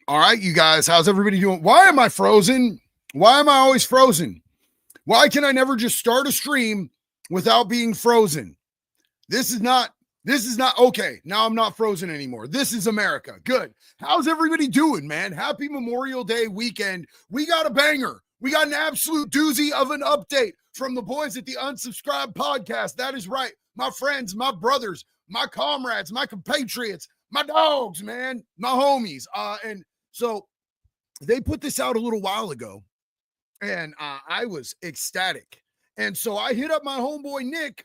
All right, you guys, how's everybody doing? Why am I frozen? Why am I always frozen? Why can I never just start a stream without being frozen? This is not okay. Now I'm not frozen anymore. This is America. Good. How's everybody doing, man? Happy Memorial Day weekend. We got a banger. We got an absolute doozy of an update from the boys at the Unsubscribed podcast. That is right. My friends, my brothers, my comrades, my compatriots, my dogs, man, my homies. And so they put this out a little while ago, and I was ecstatic. And so I hit up my homeboy Nick,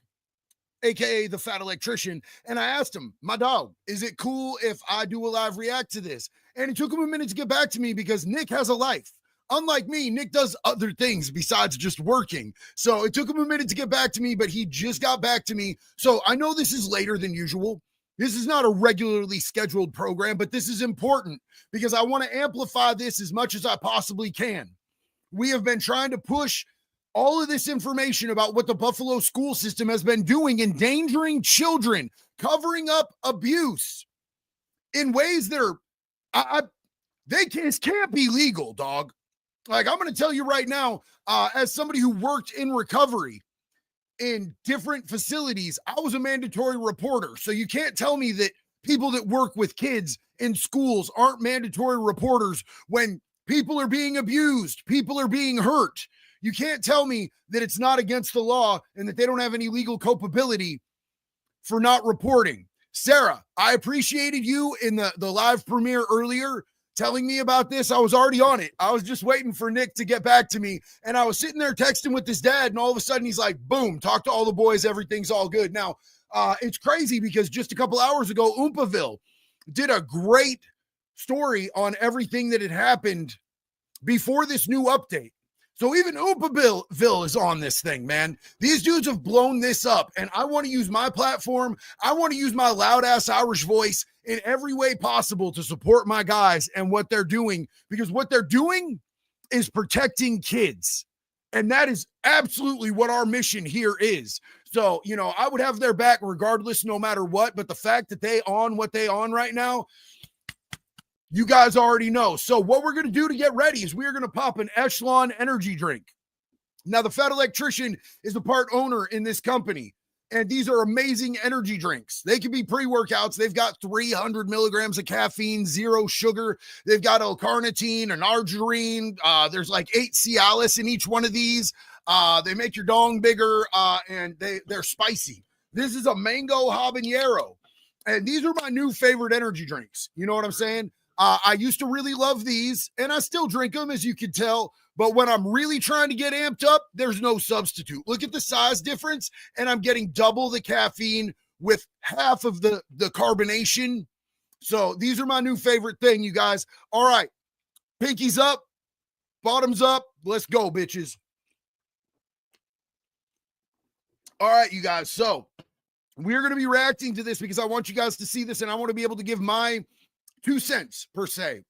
aka the Fat Electrician, and I asked him, my dog, is it cool if I do a live react to this? And it took him a minute to get back to me because Nick has a life. Unlike me, Nick does other things besides just working. So it took him a minute to get back to me, but he just got back to me. So I know this is later than usual. This is not a regularly scheduled program, but this is important because I want to amplify this as much as I possibly can. We have been trying to push all of this information about what the Buffalo school system has been doing, endangering children, covering up abuse in ways that are, this can't be legal, dog. Like, I'm going to tell you right now, as somebody who worked in recovery in different facilities, I was a mandatory reporter. So you can't tell me that people that work with kids in schools aren't mandatory reporters when people are being abused, people are being hurt. You can't tell me that it's not against the law and that they don't have any legal culpability for not reporting. Sarah, I appreciated you in the live premiere earlier telling me about this. I was already on it. I was just waiting for Nick to get back to me. And I was sitting there texting with his dad, and all of a sudden he's like, boom, talk to all the boys. Everything's all good. Now, it's crazy because just a couple hours ago, Oompaville did a great story on everything that had happened before this new update. So even Oompaville is on this thing, man. These dudes have blown this up, and I want to use my platform. I want to use my loud-ass Irish voice in every way possible to support my guys and what they're doing, because what they're doing is protecting kids, and that is absolutely what our mission here is. So, you know, I would have their back regardless, no matter what, but the fact that they on what they on right now, you guys already know. So what we're going to do to get ready is we're going to pop an Echelon energy drink. Now, the Fat Electrician is the part owner in this company, and these are amazing energy drinks. They can be pre-workouts. They've got 300 milligrams of caffeine, 0 sugar. They've got L-carnitine and arginine. There's like 8 Cialis in each one of these. They make your dong bigger, and they're spicy. This is a mango habanero, and these are my new favorite energy drinks. You know what I'm saying? I used to really love these, and I still drink them, as you can tell. But when I'm really trying to get amped up, there's no substitute. Look at the size difference, and I'm getting double the caffeine with half of the carbonation. So these are my new favorite thing, you guys. All right, pinkies up, bottoms up. Let's go, bitches. All right, you guys. So we're going to be reacting to this because I want you guys to see this, and I want to be able to give my 2 cents per se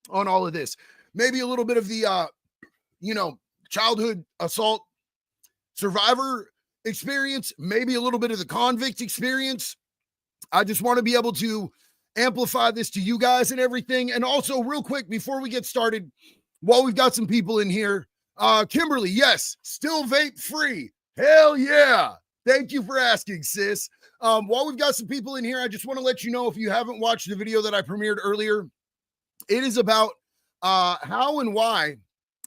on all of this. Maybe a little bit of the, childhood assault survivor experience, maybe a little bit of the convict experience. I just want to be able to amplify this to you guys and everything. And also, real quick, before we get started, while we've got some people in here, Kimberly, yes, still vape free. Hell yeah. Thank you for asking, sis. While we've got some people in here, I just want to let you know, if you haven't watched the video that I premiered earlier, it is about how and why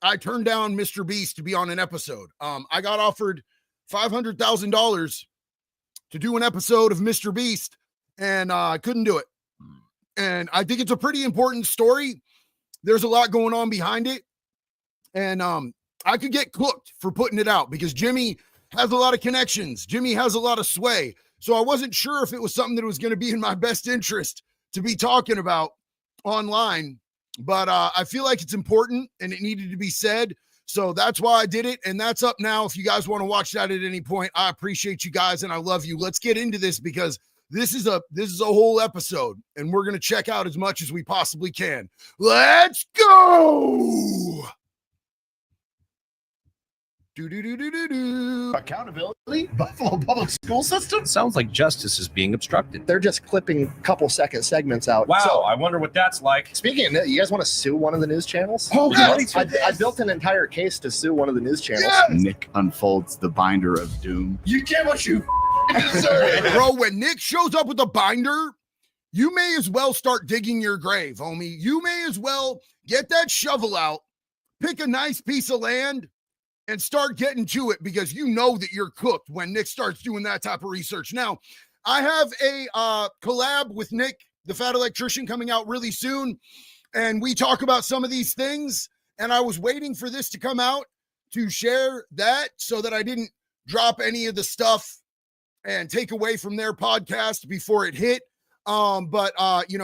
I turned down Mr. Beast to be on an episode. I got offered $500,000 to do an episode of Mr. Beast, and I couldn't do it. And I think it's a pretty important story. There's a lot going on behind it, and I could get cooked for putting it out because Jimmy has a lot of connections. Jimmy has a lot of sway. So I wasn't sure if it was something that was going to be in my best interest to be talking about online, but I feel like it's important and it needed to be said. So that's why I did it. And that's up now. If you guys want to watch that at any point, I appreciate you guys and I love you. Let's get into this because this is a whole episode and we're going to check out as much as we possibly can. Let's go. Accountability? Buffalo public school system? Sounds like justice is being obstructed. They're just clipping a couple second segments out. Wow, So, I wonder what that's like. speaking of that, you guys want to sue one of the news channels? Oh, yes. I built an entire case to sue one of the news channels. Yes. Nick unfolds the binder of doom. You get what you deserve. Bro, when Nick shows up with a binder, you may as well start digging your grave, homie. You may as well get that shovel out, pick a nice piece of land, and start getting to it, because you know that you're cooked when Nick starts doing that type of research. Now, I have a collab with Nick, the Fat Electrician, coming out really soon, and we talk about some of these things, and I was waiting for this to come out to share that so that I didn't drop any of the stuff and take away from their podcast before it hit. But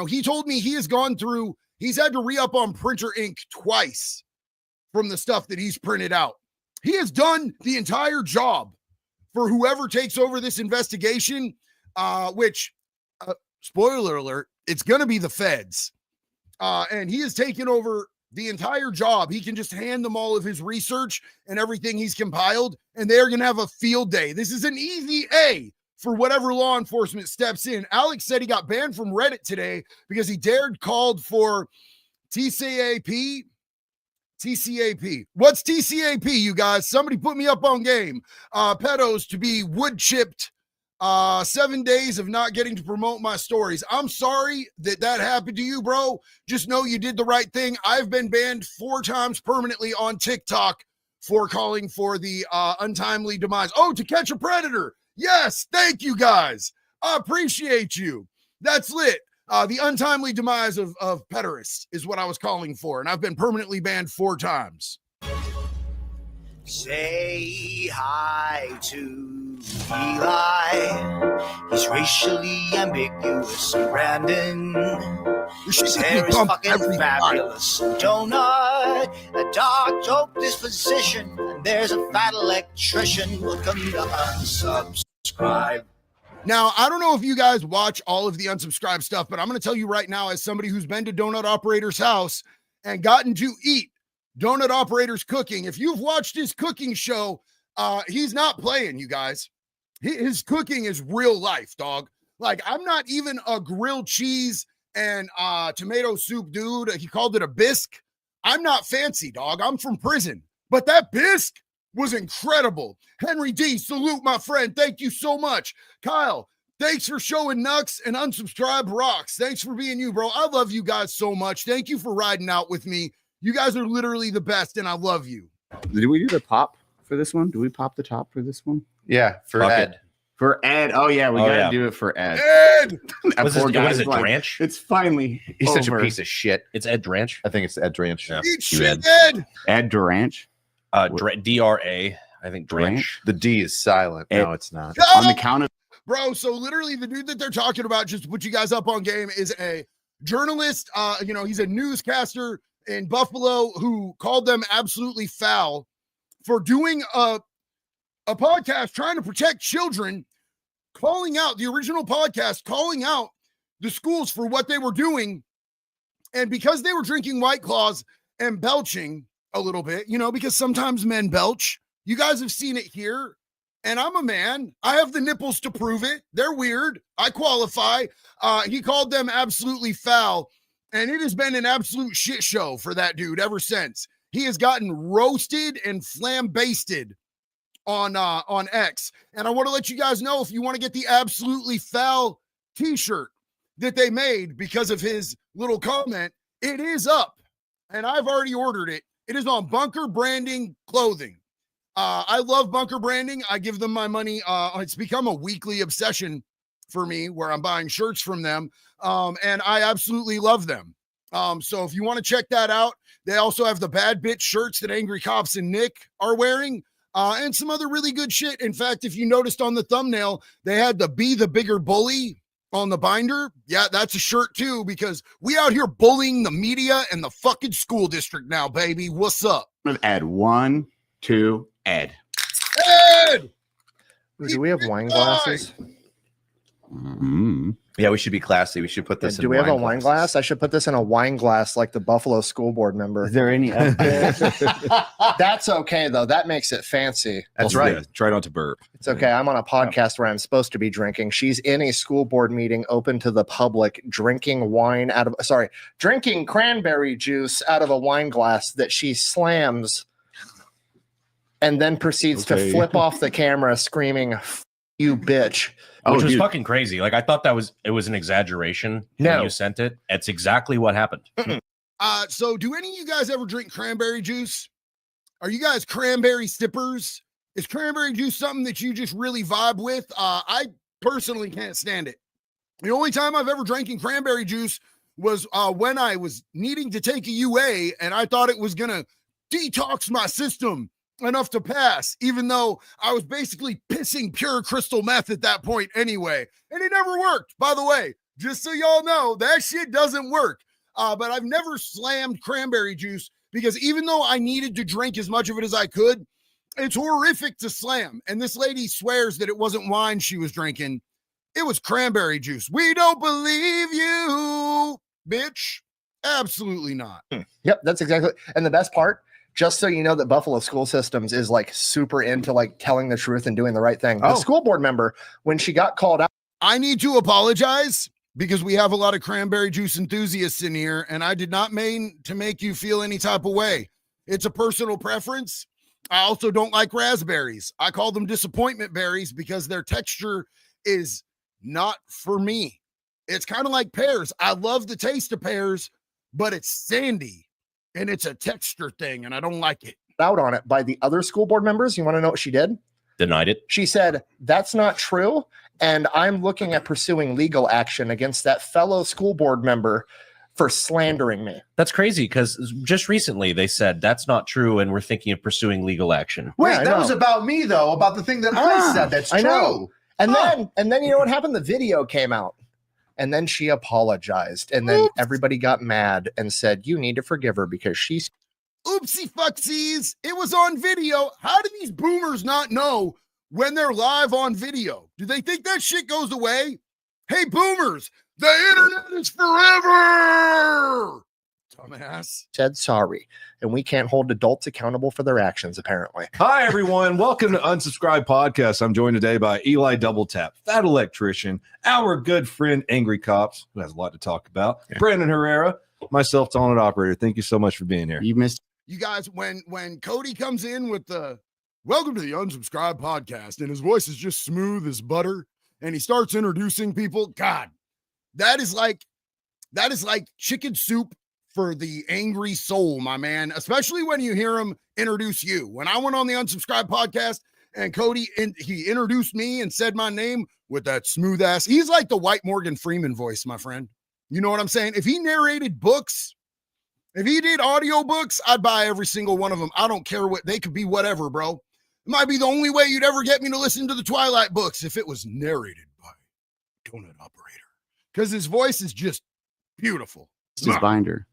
he told me he has gone through, he's had to re-up on printer ink twice from the stuff that he's printed out. He has done the entire job for whoever takes over this investigation, which, spoiler alert, it's going to be the feds. And he has taken over the entire job. He can just hand them all of his research and everything he's compiled, and they're going to have a field day. This is an easy A for whatever law enforcement steps in. Alex said he got banned from Reddit today because he called for TCAP. What's TCAP, you guys? Somebody put me up on game. Pedos to be wood chipped 7 days of not getting to promote my stories. I'm sorry that happened to you, bro. Just know you did the right thing. I've been banned 4 times permanently on TikTok for calling for the untimely demise. Oh, To Catch a Predator. Yes, thank you guys. I appreciate you. That's lit. The untimely demise of pederasts is what I was calling for, and I've been permanently banned 4 times. Say hi to Eli. He's racially ambiguous. And Brandon, his hair is fucking fabulous. Donut, a dark joke disposition. And there's a fat electrician. Welcome to unsubscribe. Now, I don't know if you guys watch all of the unsubscribed stuff, but I'm going to tell you right now, as somebody who's been to Donut Operator's house and gotten to eat Donut Operator's cooking, if you've watched his cooking show, he's not playing, you guys. His cooking is real life, dog. Like, I'm not even a grilled cheese and tomato soup dude. He called it a bisque. I'm not fancy, dog. I'm from prison. But that bisque was incredible. Henry D, salute, my friend. Thank you so much. Kyle, thanks for showing Nux, and unsubscribe rocks. Thanks for being you, bro. I love you guys so much. Thank you for riding out with me. You guys are literally the best, and I love you. Did we do the pop for this one? Do we pop the top for this one? Yeah, for Ed. For Ed. Oh, yeah, we got to do it for Ed. Ed! What is it, Dranch? It's finally He's over. such a piece of shit. It's Ed Dranch? I think it's Ed Dranch. Yeah. Eat shit, Ed. Ed! Ed Duranch. DRA, I think Dranch. The D is silent. Ed. No, it's not. On the count of... Bro, so literally the dude that they're talking about, just to put you guys up on game, is a journalist. He's a newscaster in Buffalo who called them absolutely foul for doing a podcast trying to protect children, calling out the original podcast, calling out the schools for what they were doing. And because they were drinking White Claws and belching a little bit, because sometimes men belch. You guys have seen it here. And I'm a man. I have the nipples to prove it. They're weird. I qualify. He called them absolutely foul. And it has been an absolute shit show for that dude ever since. He has gotten roasted and flambasted on X. And I want to let you guys know, if you want to get the absolutely foul t-shirt that they made because of his little comment, it is up. And I've already ordered it. It is on Bunker Branding Clothing. I love Bunker Branding. I give them my money. It's become a weekly obsession for me where I'm buying shirts from them. And I absolutely love them. So if you want to check that out, they also have the Bad Bitch shirts that Angry Cops and Nick are wearing, and some other really good shit. In fact, if you noticed on the thumbnail, they had the Be the Bigger Bully on the binder. Yeah, that's a shirt too, because we out here bullying the media and the fucking school district now, baby. What's up? Ed. 1, 2, Ed. Ed! Do we have wine glasses? Mm-hmm. Yeah, we should be classy. We should put this in Do we have a wine wine glass? I should put this in a wine glass like the Buffalo school board member. Is there any That's okay, though. That makes it fancy. That's right. Yeah, try not to burp. It's okay. I'm on a podcast where I'm supposed to be drinking. She's in a school board meeting open to the public, drinking cranberry juice out of a wine glass that she slams and then proceeds to flip off the camera screaming, "F- you bitch." Which was fucking crazy. Like I thought it was an exaggeration when you sent it. It's exactly what happened. So do any of you guys ever drink cranberry juice? Are you guys cranberry sippers? Is cranberry juice something that you just really vibe with? I personally can't stand it. The only time I've ever drinking cranberry juice was when I was needing to take a UA and I thought it was gonna detox my system enough to pass, even though I was basically pissing pure crystal meth at that point anyway. And it never worked, by the way. Just so y'all know, that shit doesn't work. But I've never slammed cranberry juice because even though I needed to drink as much of it as I could, it's horrific to slam. And this lady swears that it wasn't wine she was drinking. It was cranberry juice. We don't believe you, bitch. Absolutely not. Yep, that's exactly. And the best part, just so you know that Buffalo School Systems is like super into like telling the truth and doing the right thing. The school board member, when she got called out, I need to apologize because we have a lot of cranberry juice enthusiasts in here, and I did not mean to make you feel any type of way. It's a personal preference. I also don't like raspberries. I call them disappointment berries because their texture is not for me. It's kind of like pears. I love the taste of pears, but it's sandy and it's a texture thing, and I don't like it. Out on it by the other school board members. You want to know what she did? Denied it. She said, "That's not true. And I'm looking at pursuing legal action against that fellow school board member for slandering me." That's crazy because just recently they said that's not true and we're thinking of pursuing legal action. Wait, Yeah, I that know. was about me though, about the thing that I said. That's I true. know. And then you know what happened? The video came out. And then she apologized. And then everybody got mad and said, "You need to forgive her because she's..." Oopsie fucksies. It was on video. How do these boomers not know when they're live on video? Do they think that shit goes away? Hey, boomers, the internet is forever. Dumbass. said sorry. And we can't hold adults accountable for their actions, apparently. Hi, everyone. Welcome to Unsubscribe Podcast. I'm joined today by Eli Double Tap, Fat Electrician, our good friend Angry Cops, who has a lot to talk about, Brandon Herrera, myself, Talented Operator. Thank you so much for being here. You missed. You guys, when Cody comes in with the "Welcome to the Unsubscribe Podcast," and his voice is just smooth as butter, and he starts introducing people, God, that is like chicken soup for the angry soul, my man, especially when you hear him introduce you. When I went on the Unsubscribe Podcast and Cody, he introduced me and said my name with that smooth ass. He's like the white Morgan Freeman voice, my friend. You know what I'm saying? If he narrated books, if he did audiobooks, I'd buy every single one of them. I don't care what, they could be whatever, bro. It might be the only way you'd ever get me to listen to the Twilight books if it was narrated by Donut Operator. Because his voice is just beautiful. It's his binder.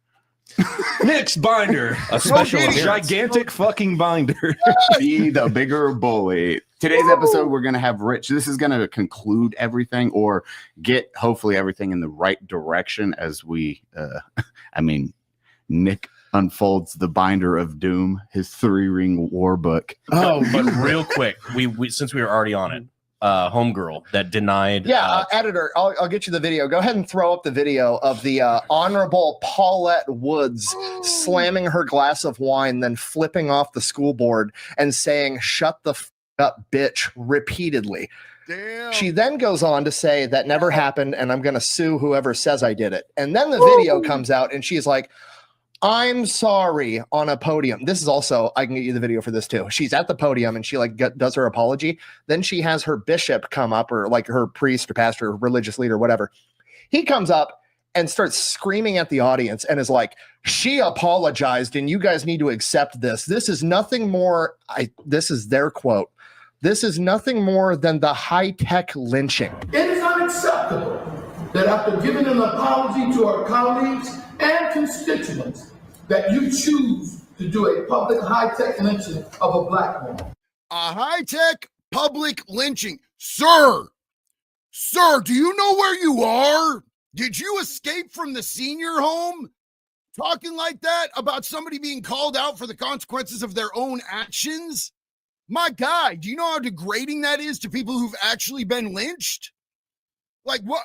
Nick's binder, A special giddy. appearance. gigantic fucking binder. Be the bigger bully. Today's episode, we're going to have Rich. This is going to conclude everything or get hopefully everything in the right direction as we, Nick unfolds the binder of doom, his 3-ring war book. But real quick, we since we were already on it, homegirl that denied. Editor, I'll get you the video. Go ahead and throw up the video of the Honorable Paulette Woods slamming her glass of wine, then flipping off the school board and saying, "Shut the f up, bitch," repeatedly. Damn. She then goes on to say that never happened and I'm going to sue whoever says I did it. And then the video comes out and she's like, "I'm sorry," on a podium. This is also, I can get you the video for this too. She's at the podium and she does her apology. Then she has her bishop come up, or like her priest or pastor, or religious leader, whatever. He comes up and starts screaming at the audience and is like, "She apologized and you guys need to accept this. This is nothing more." This is their quote. "This is nothing more than the high-tech lynching." It is unacceptable that after giving an apology to our colleagues and constituents, that you choose to do a public high-tech lynching of a black woman. A high-tech public lynching. Sir, Sir, do you know where you are? Did you escape from the senior home? Talking like that about somebody being called out for the consequences of their own actions? My guy, do you know how degrading that is to people who've actually been lynched? Like, what?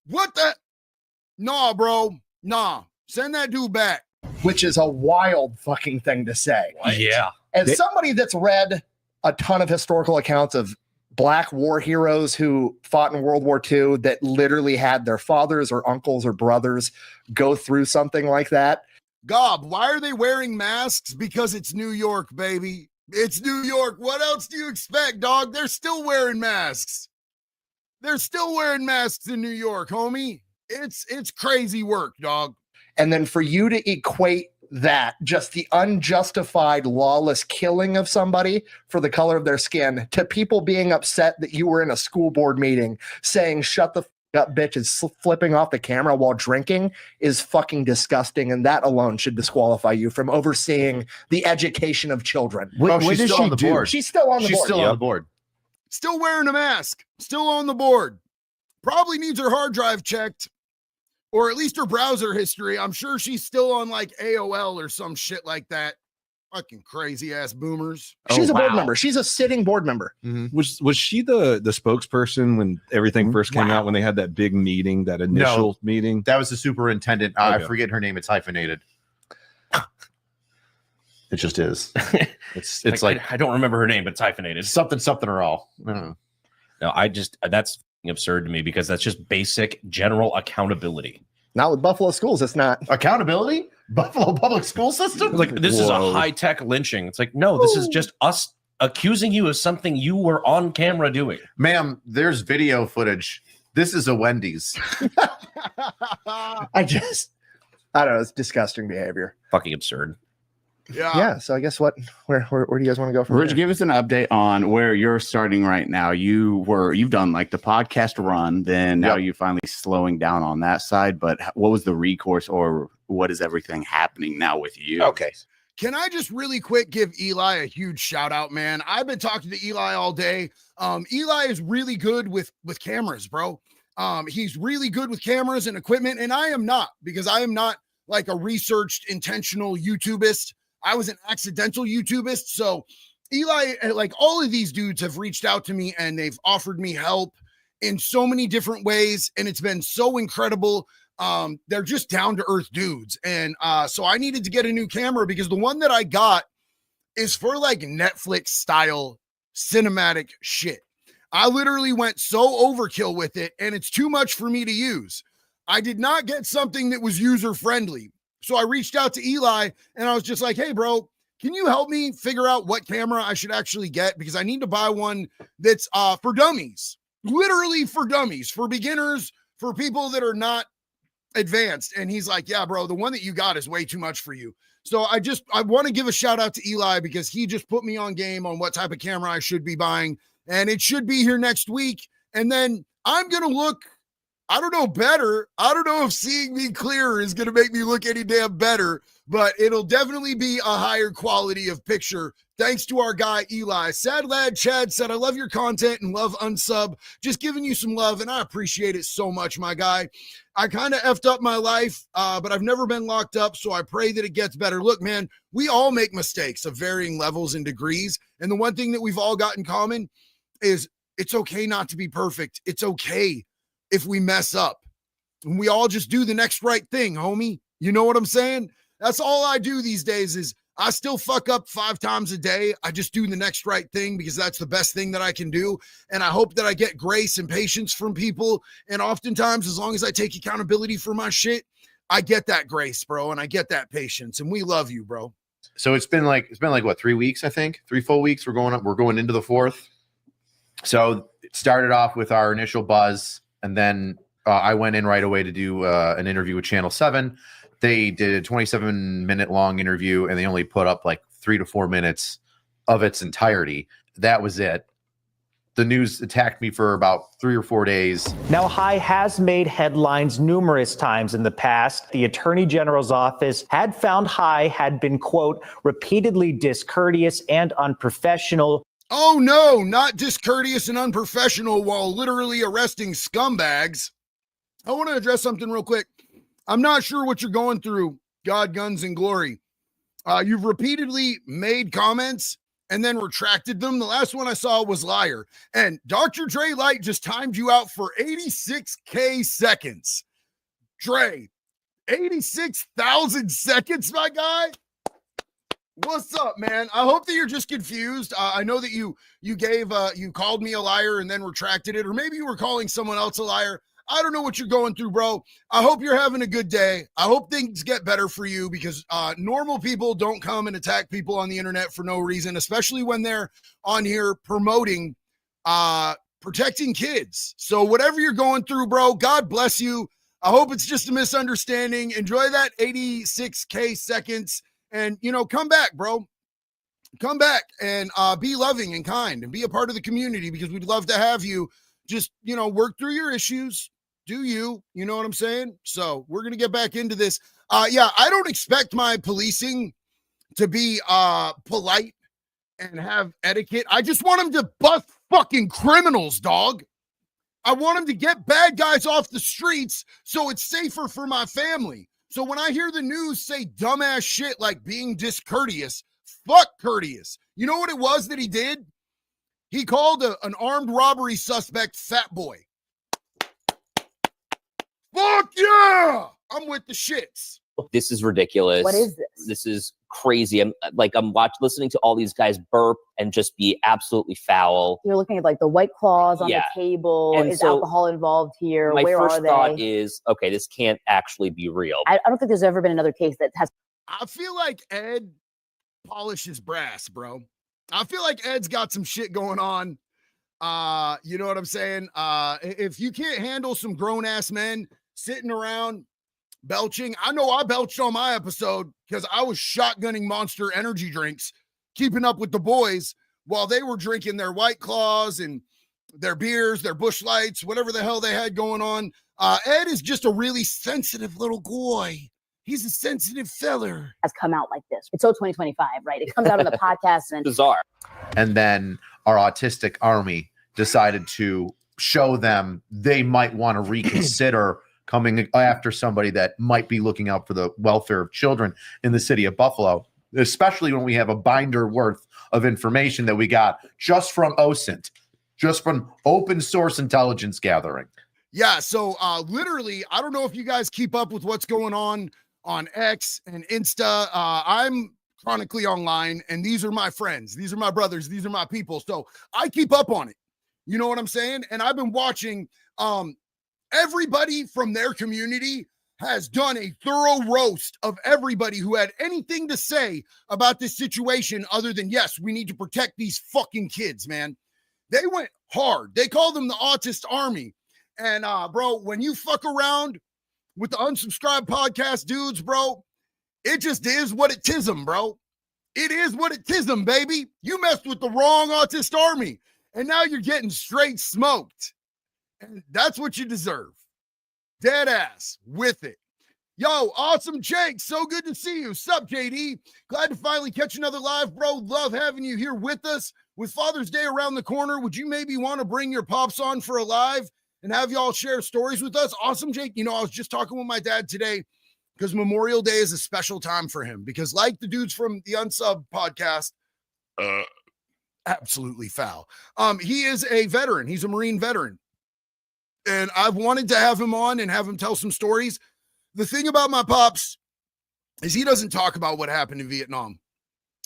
What the? Nah, bro. Nah. Send that dude back. Which is a wild fucking thing to say. Yeah. As somebody that's read a ton of historical accounts of Black war heroes who fought in World War II that literally had their fathers or uncles or brothers go through something like that. Gob, why are they wearing masks? Because it's New York, baby. It's New York. What else do you expect, dog? They're still wearing masks. They're still wearing masks in New York, homie. It's crazy work, dog. And then for you to equate that, just the unjustified lawless killing of somebody for the color of their skin, to people being upset that you were in a school board meeting saying, shut the up, bitch, is flipping off the camera while drinking is fucking disgusting. And that alone should disqualify you from overseeing the education of children. What does she on the do? board? She's still on the board. Still on the board. Still wearing a mask. Still on the board. Probably needs her hard drive checked. Or at least her browser history. I'm sure she's still on like AOL or some shit like that. Fucking crazy ass boomers. She's a board member. She's a sitting board member. Mm-hmm. Was she the spokesperson when everything first came out, when they had that big meeting, that initial meeting? That was the superintendent. Okay. I forget her name. It's hyphenated. It just is. It's like I don't remember her name, but it's hyphenated. something or all. I don't know. No, that's absurd to me because that's just basic general accountability. Not with Buffalo schools, it's not. Accountability? Buffalo public school system? Like, this is a high-tech lynching. It's like, no, this is just us accusing you of something you were on camera doing. Ma'am, there's video footage. This is a Wendy's. I don't know. It's disgusting behavior. Fucking absurd. Yeah. So I guess where do you guys want to go from Rich, here? give us an update on where you're starting right now. You've done like the podcast run, then now you're finally slowing down on that side. But what was the recourse, or what is everything happening now with you? Okay. Can I just really quick give Eli a huge shout out, man? I've been talking to Eli all day. Eli is really good with cameras, bro. He's really good with cameras and equipment, and I am not, because I am not like a researched, intentional YouTubist. I was an accidental YouTubist. So Eli, like all of these dudes have reached out to me and they've offered me help in so many different ways. And it's been so incredible. They're just down to earth dudes. And so I needed to get a new camera because the one that I got is for like Netflix style cinematic shit. I literally went so overkill with it and it's too much for me to use. I did not get something that was user friendly. So I reached out to Eli and I was just like, hey, bro, can you help me figure out what camera I should actually get? Because I need to buy one that's for dummies, literally for dummies, for beginners, for people that are not advanced. And he's like, yeah, bro, the one that you got is way too much for you. So I want to give a shout out to Eli because he just put me on game on what type of camera I should be buying. And it should be here next week. And then I'm going to look, I don't know, better. I don't know if seeing me clearer is going to make me look any damn better, but it'll definitely be a higher quality of picture. Thanks to our guy, Eli. Sad Lad Chad said, I love your content and love Unsub. Just giving you some love, and I appreciate it so much, my guy. I kind of effed up my life, but I've never been locked up, so I pray that it gets better. Look, man, we all make mistakes of varying levels and degrees, and the one thing that we've all got in common is it's okay not to be perfect. It's okay if we mess up, and we all just do the next right thing, homie. You know what I'm saying? That's all I do these days is I still fuck up 5 times a day. I just do the next right thing because that's the best thing that I can do. And I hope that I get grace and patience from people. And oftentimes, as long as I take accountability for my shit, I get that grace, bro. And I get that patience, and we love you, bro. So it's been like what, 3 weeks, I think 3 full weeks. We're going into the 4th. So it started off with our initial buzz. And then I went in right away to do an interview with Channel 7. They did a 27-minute long interview, and they only put up like 3 to 4 minutes of its entirety. That was it. The news attacked me for about 3 or 4 days. Now, Hai has made headlines numerous times in the past. The Attorney General's office had found Hai had been, quote, repeatedly discourteous and unprofessional. Oh no, not discourteous and unprofessional while literally arresting scumbags. I want to address something real quick. I'm not sure what you're going through, God, Guns, and Glory. You've repeatedly made comments and then retracted them. The last one I saw was liar. And Dr. Dre Light just timed you out for 86K seconds. Dre, 86,000 seconds, my guy. What's up, man? I hope that you're just confused. I know that you called me a liar and then retracted it, or maybe you were calling someone else a liar. I don't know what you're going through, bro. I hope you're having a good day. I hope things get better for you, because normal people don't come and attack people on the internet for no reason, especially when they're on here promoting protecting kids. So whatever you're going through, bro, God bless you. I hope it's just a misunderstanding. Enjoy that 86K seconds. And, come back, bro. Come back and be loving and kind and be a part of the community, because we'd love to have you just, work through your issues. Do you know what I'm saying? So we're going to get back into this. Yeah, I don't expect my policing to be polite and have etiquette. I just want them to bust fucking criminals, dog. I want them to get bad guys off the streets so it's safer for my family. So when I hear the news say dumbass shit like being discourteous, fuck courteous. You know what it was that he did? He called an armed robbery suspect fat boy. Fuck yeah! I'm with the shits. This is ridiculous. What is this? This is crazy. I'm listening to all these guys burp and just be absolutely foul. You're looking at like the White Claws on Yeah. the table. And is so alcohol involved here? My Where first are they? thought is, okay, this can't actually be real. I don't think there's ever been another case that has. I feel like Ed polishes brass, bro. I feel like Ed's got some shit going on. You know what I'm saying? If you can't handle some grown-ass men sitting around belching, I know I belched on my episode because I was shotgunning Monster energy drinks, keeping up with the boys while they were drinking their White Claws and their beers, their Busch Lights, whatever the hell they had going on. Ed is just a really sensitive little boy. He's a sensitive feller. Has come out like this. It's so 2025, right? It comes out on the podcast and Bizarre. And then our autistic army decided to show them they might want to reconsider coming after somebody that might be looking out for the welfare of children in the city of Buffalo, especially when we have a binder worth of information that we got just from OSINT, just from open source intelligence gathering. Yeah, so literally, I don't know if you guys keep up with what's going on X and Insta. I'm chronically online, and these are my friends. These are my brothers. These are my people. So I keep up on it. You know what I'm saying? And I've been watching everybody from their community has done a thorough roast of everybody who had anything to say about this situation other than, yes, we need to protect these fucking kids, man. They went hard. They called them the autist army. And bro, when you fuck around with the unsubscribed podcast dudes, bro, it just is what it tism, bro. It is what it tism, baby. You messed with the wrong autist army, and now you're getting straight smoked. And that's what you deserve. Dead ass with it. Yo, awesome Jake. So good to see you. Sup, JD? Glad to finally catch another live, bro. Love having you here with us. With Father's Day around the corner, would you maybe want to bring your pops on for a live and have y'all share stories with us? Awesome, Jake. You know, I was just talking with my dad today because Memorial Day is a special time for him, because like the dudes from the Unsub podcast, absolutely foul. He is a veteran. He's a Marine veteran. And I've wanted to have him on and have him tell some stories. The thing about my pops is he doesn't talk about what happened in Vietnam.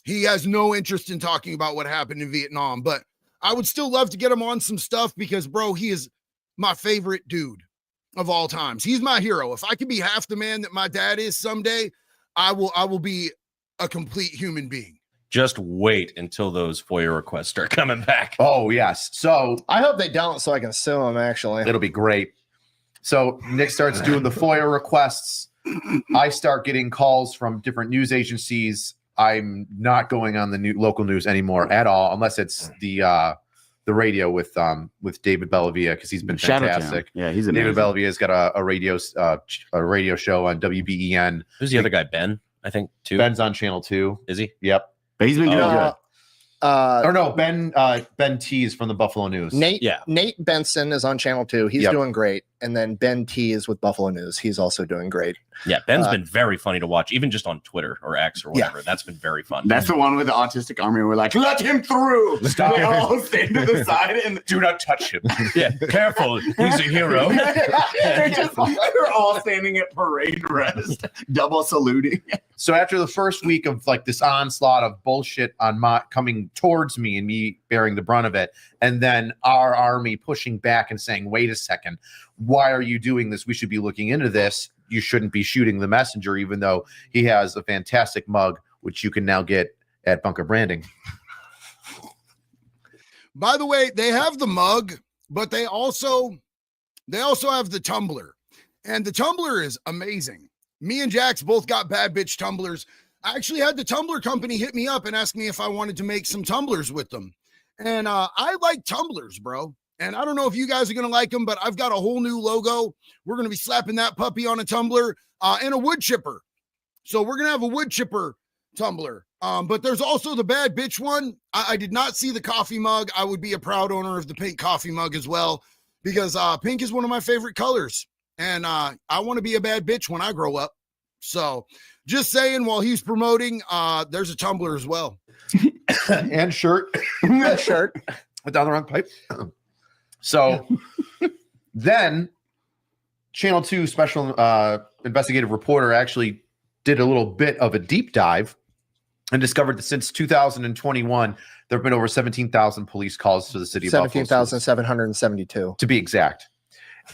He has no interest in talking about what happened in Vietnam, but I would still love to get him on some stuff because, bro, he is my favorite dude of all times. He's my hero. If I could be half the man that my dad is someday, I will be a complete human being. Just wait until those FOIA requests start coming back. Oh, yes. So I hope they don't, so I can sue them. Actually, it'll be great. So Nick starts doing the FOIA requests. I start getting calls from different news agencies. I'm not going on the local news anymore at all, unless it's the radio with David Bellavia, because he's been fantastic. Yeah, he's amazing. David Bellavia's got a radio show on WBEN. Who's the other guy? Ben, I think, too. Ben's on Channel 2. Is he? Yep. But he's been doing good. Or no, Ben Tees from the Buffalo News. Nate Benson is on Channel 2. He's doing great. And then Ben Tees with Buffalo News. He's also doing great. Yeah, Ben's been very funny to watch, even just on Twitter or X or whatever. Yeah. That's been very fun. That's the one with the autistic army. We're like, let him through. Stop. They all stand to the side and do not touch him. Yeah, careful. He's a hero. They're all standing at parade rest, double saluting. So after the first week of like this onslaught of bullshit on coming towards me and me bearing the brunt of it, and then our army pushing back and saying, wait a second, why are you doing this? We should be looking into this. You shouldn't be shooting the messenger, even though he has a fantastic mug, which you can now get at Bunker Branding. By the way, they have the mug, but they also have the tumbler. And the tumbler is amazing. Me and Jax both got bad bitch tumblers. I actually had the tumbler company hit me up and ask me if I wanted to make some tumblers with them. And I like tumblers, bro. And I don't know if you guys are going to like them, but I've got a whole new logo. We're going to be slapping that puppy on a tumbler and a wood chipper. So we're going to have a wood chipper tumbler. But there's also the bad bitch one. I did not see the coffee mug. I would be a proud owner of the pink coffee mug as well, because pink is one of my favorite colors. And I want to be a bad bitch when I grow up. So just saying, while he's promoting, there's a tumbler as well. And shirt. Shirt. Down the wrong pipe. So then Channel 2 special investigative reporter actually did a little bit of a deep dive and discovered that since 2021, there have been over 17,000 police calls to the city of Buffalo. 17,772. To be exact.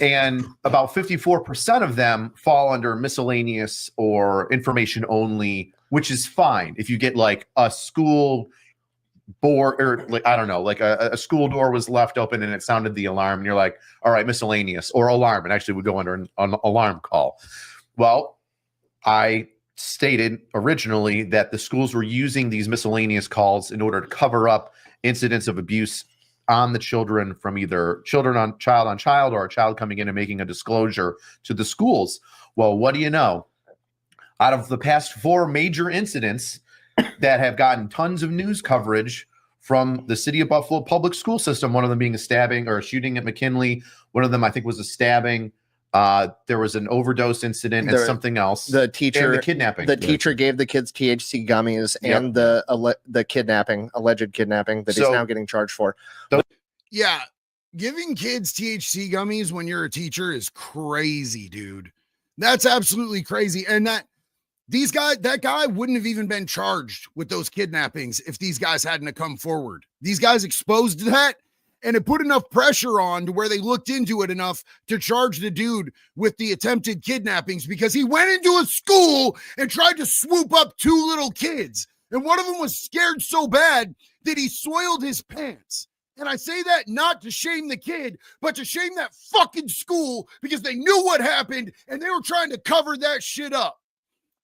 And about 54% of them fall under miscellaneous or information only, which is fine. If you get like a school board, or like, I don't know, like a school door was left open and it sounded the alarm, and you're like, all right, miscellaneous or alarm. It actually would go under an alarm call. Well, I stated originally that the schools were using these miscellaneous calls in order to cover up incidents of abuse on the children from either child on child or a child coming in and making a disclosure to the schools. Well, what do you know? Out of the past 4 major incidents that have gotten tons of news coverage from the city of Buffalo public school system, one of them being a stabbing or a shooting at McKinley. One of them, I think, was a stabbing. There was an overdose incident and something else. The teacher, and the kidnapping. The teacher gave the kids THC gummies, and the kidnapping, alleged kidnapping that he's now getting charged for. Yeah, giving kids THC gummies when you're a teacher is crazy, dude. That's absolutely crazy. And that guy wouldn't have even been charged with those kidnappings if these guys hadn't come forward. These guys exposed that, and it put enough pressure on to where they looked into it enough to charge the dude with the attempted kidnappings, because he went into a school and tried to swoop up 2 little kids. And one of them was scared so bad that he soiled his pants. And I say that not to shame the kid, but to shame that fucking school, because they knew what happened and they were trying to cover that shit up.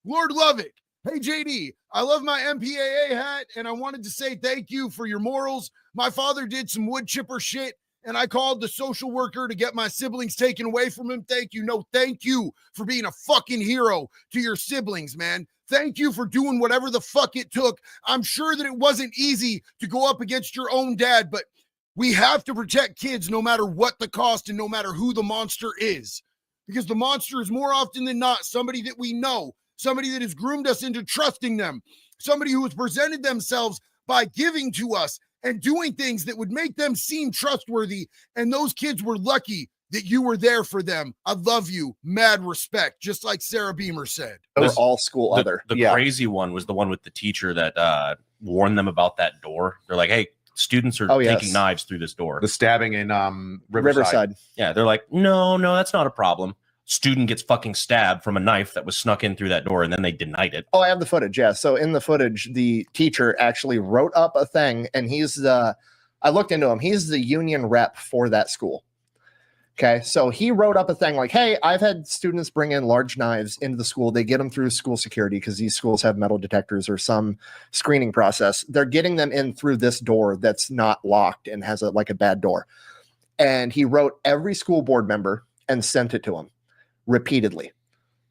Lord love it. Hey, JD, I love my MPAA hat, and I wanted to say thank you for your morals. My father did some wood chipper shit, and I called the social worker to get my siblings taken away from him. Thank you. No, thank you for being a fucking hero to your siblings, man. Thank you for doing whatever the fuck it took. I'm sure that it wasn't easy to go up against your own dad, but we have to protect kids no matter what the cost and no matter who the monster is, because the monster is more often than not somebody that we know, somebody that has groomed us into trusting them, somebody who has presented themselves by giving to us and doing things that would make them seem trustworthy. And those kids were lucky that you were there for them. I love you. Mad respect. Just like Sarah Beamer said. They're all school other. The crazy one was the one with the teacher that warned them about that door. They're like, hey, students are taking knives through this door. The stabbing in Riverside. Yeah, they're like, no, that's not a problem. Student gets fucking stabbed from a knife that was snuck in through that door, and then they denied it. Oh, I have the footage. Yeah. So in the footage, the teacher actually wrote up a thing, and I looked into him. He's the union rep for that school. Okay. So he wrote up a thing like, hey, I've had students bring in large knives into the school. They get them through school security because these schools have metal detectors or some screening process. They're getting them in through this door that's not locked and has a bad door. And he wrote every school board member and sent it to him repeatedly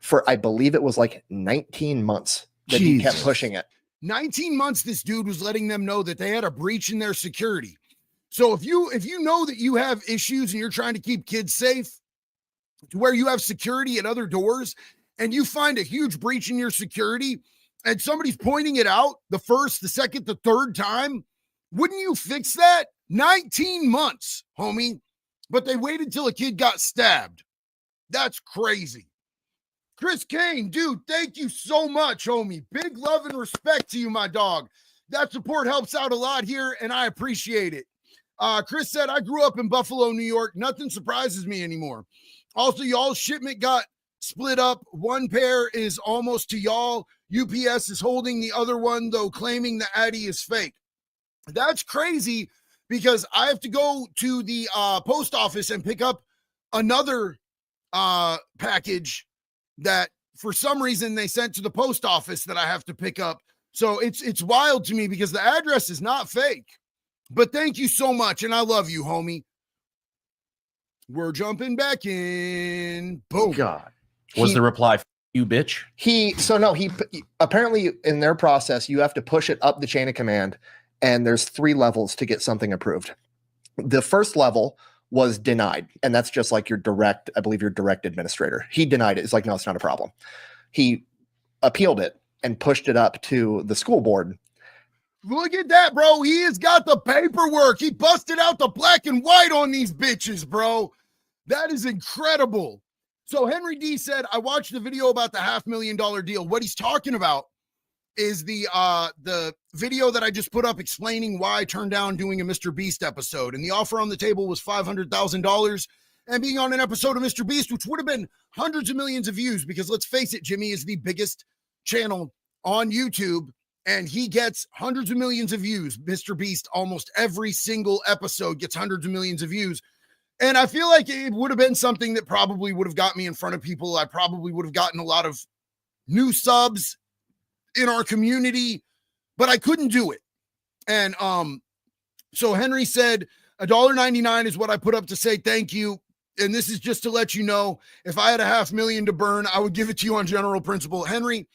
for, I believe it was like 19 months that he kept pushing it. 19 months this dude was letting them know that they had a breach in their security. So if you know that you have issues and you're trying to keep kids safe to where you have security at other doors and you find a huge breach in your security and somebody's pointing it out the first, the second, the third time, wouldn't you fix that? 19 months, homie. But they waited till a kid got stabbed. That's crazy. Chris Kane, dude, thank you so much, homie. Big love and respect to you, my dog. That support helps out a lot here, and I appreciate it. Chris said, I grew up in Buffalo, New York. Nothing surprises me anymore. Also, y'all's shipment got split up. One pair is almost to y'all. UPS is holding the other one, though, claiming the Addy is fake. That's crazy because I have to go to the post office and pick up another package that for some reason they sent to the post office that I have to pick up. So it's wild to me because the address is not fake. But thank you so much, and I love you, homie. We're jumping back in. Boom. God. Was the reply, you bitch? He apparently in their process, you have to push it up the chain of command, and there's 3 levels to get something approved. The first level was denied, and that's just like your direct administrator. He denied it. It's like, no, it's not a problem. He appealed it and pushed it up to the school board. Look at that, bro. He has got the paperwork. He busted out the black and white on these bitches, bro. That is incredible. So Henry D said, I watched the video about the $500,000 deal. What he's talking about is the video that I just put up explaining why I turned down doing a Mr. Beast episode. And the offer on the table was $500,000. And being on an episode of Mr. Beast, which would have been hundreds of millions of views, because let's face it, Jimmy is the biggest channel on YouTube. And he gets hundreds of millions of views. Mr. Beast, almost every single episode gets hundreds of millions of views. And I feel like it would have been something that probably would have got me in front of people. I probably would have gotten a lot of new subs in our community, but I couldn't do it. And so Henry said $1.99 is what I put up to say thank you. And this is just to let you know, if I had $500,000 to burn, I would give it to you on general principle. Henry,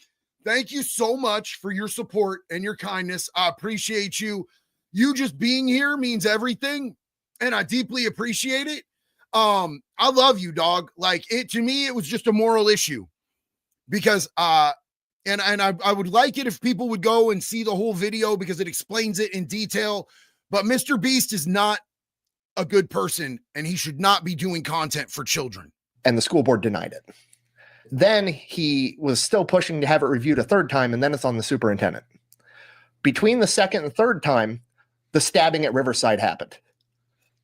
thank you so much for your support and your kindness. I appreciate you. You just being here means everything, and I deeply appreciate it. I love you, dog. Like, it to me, it was just a moral issue because and I would like it if people would go and see the whole video because it explains it in detail. But Mr. Beast is not a good person, and he should not be doing content for children. And the school board denied it. Then he was still pushing to have it reviewed a third time, and then it's on the superintendent. Between the second and third time, the stabbing at Riverside happened.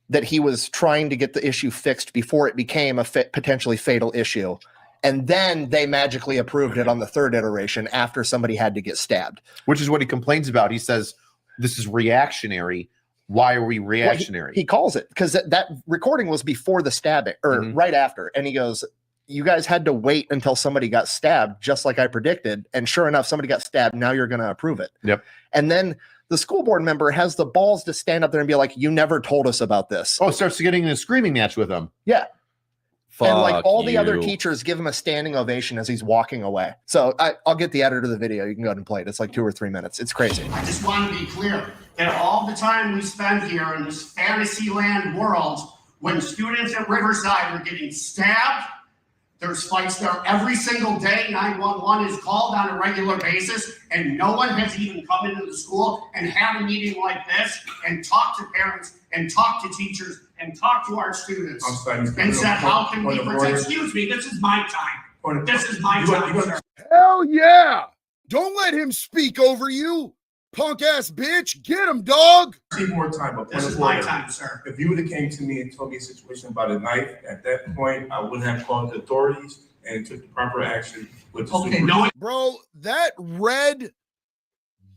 That he was trying to get the issue fixed before it became a potentially fatal issue. And then they magically approved it on the third iteration after somebody had to get stabbed. Which is what he complains about. He says, this is reactionary. Why are we reactionary? Well, he calls it because that recording was before the stabbing or right after. And he goes, you guys had to wait until somebody got stabbed, just like I predicted. And sure enough, somebody got stabbed. Now you're going to approve it. Yep. And then the school board member has the balls to stand up there and be like, you never told us about this. Oh, starts getting in a screaming match with him. Yeah. Fuck and like all the you. other teachers give him a standing ovation as he's walking away. So I'll get the editor of the video. You can go ahead and play it. It's like 2 or 3 minutes. It's crazy. I just want to be clear that all the time we spend here in this fantasy land world, when students at Riverside are getting stabbed, there's fights there every single day. 911 is called on a regular basis, and no one has even come into the school and had a meeting like this and talked to parents and talked to teachers and talked to our students and said, how can we protect? Excuse me, this is my time. This is my time, sir. Hell yeah. Don't let him speak over you, punk ass bitch. Get him, dog. See more time. But This is my time, sir. If you would have came to me and told me a situation about a knife, at that point, I would have called the authorities and took the proper action with the Bro, that red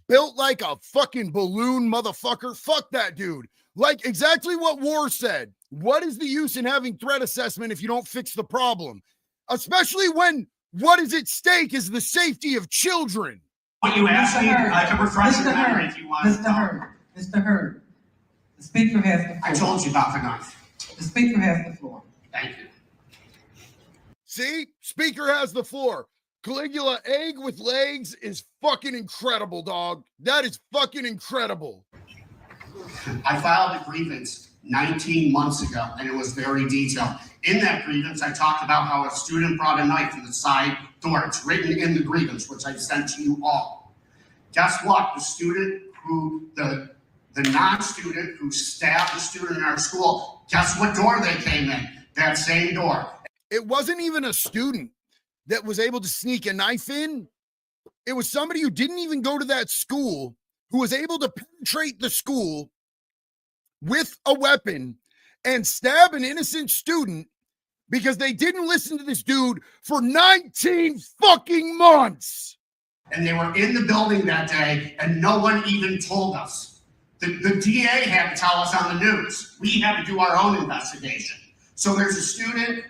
built like a fucking balloon motherfucker. Fuck that dude. Like exactly what War said. What is the use in having threat assessment if you don't fix the problem? Especially when what is at stake is the safety of children. What you asked me, I can refresh your memory if you want. Mr. Hurd, the speaker has the floor. I told you about the knife. The speaker has the floor. Thank you. See, speaker has the floor. Caligula, egg with legs is fucking incredible, dog. That is fucking incredible. I filed a grievance 19 months ago, and it was very detailed. In that grievance, I talked about how a student brought a knife in the side door. It's written in the grievance, which I sent to you all. Guess what? The non-student who stabbed the student in our school, guess what door they came in? That same door. It wasn't even a student that was able to sneak a knife in. It was somebody who didn't even go to that school, who was able to penetrate the school with a weapon and stab an innocent student because they didn't listen to this dude for 19 fucking months. And they were in the building that day, and no one even told us. The DA had to tell us on the news. We had to do our own investigation. So there's a student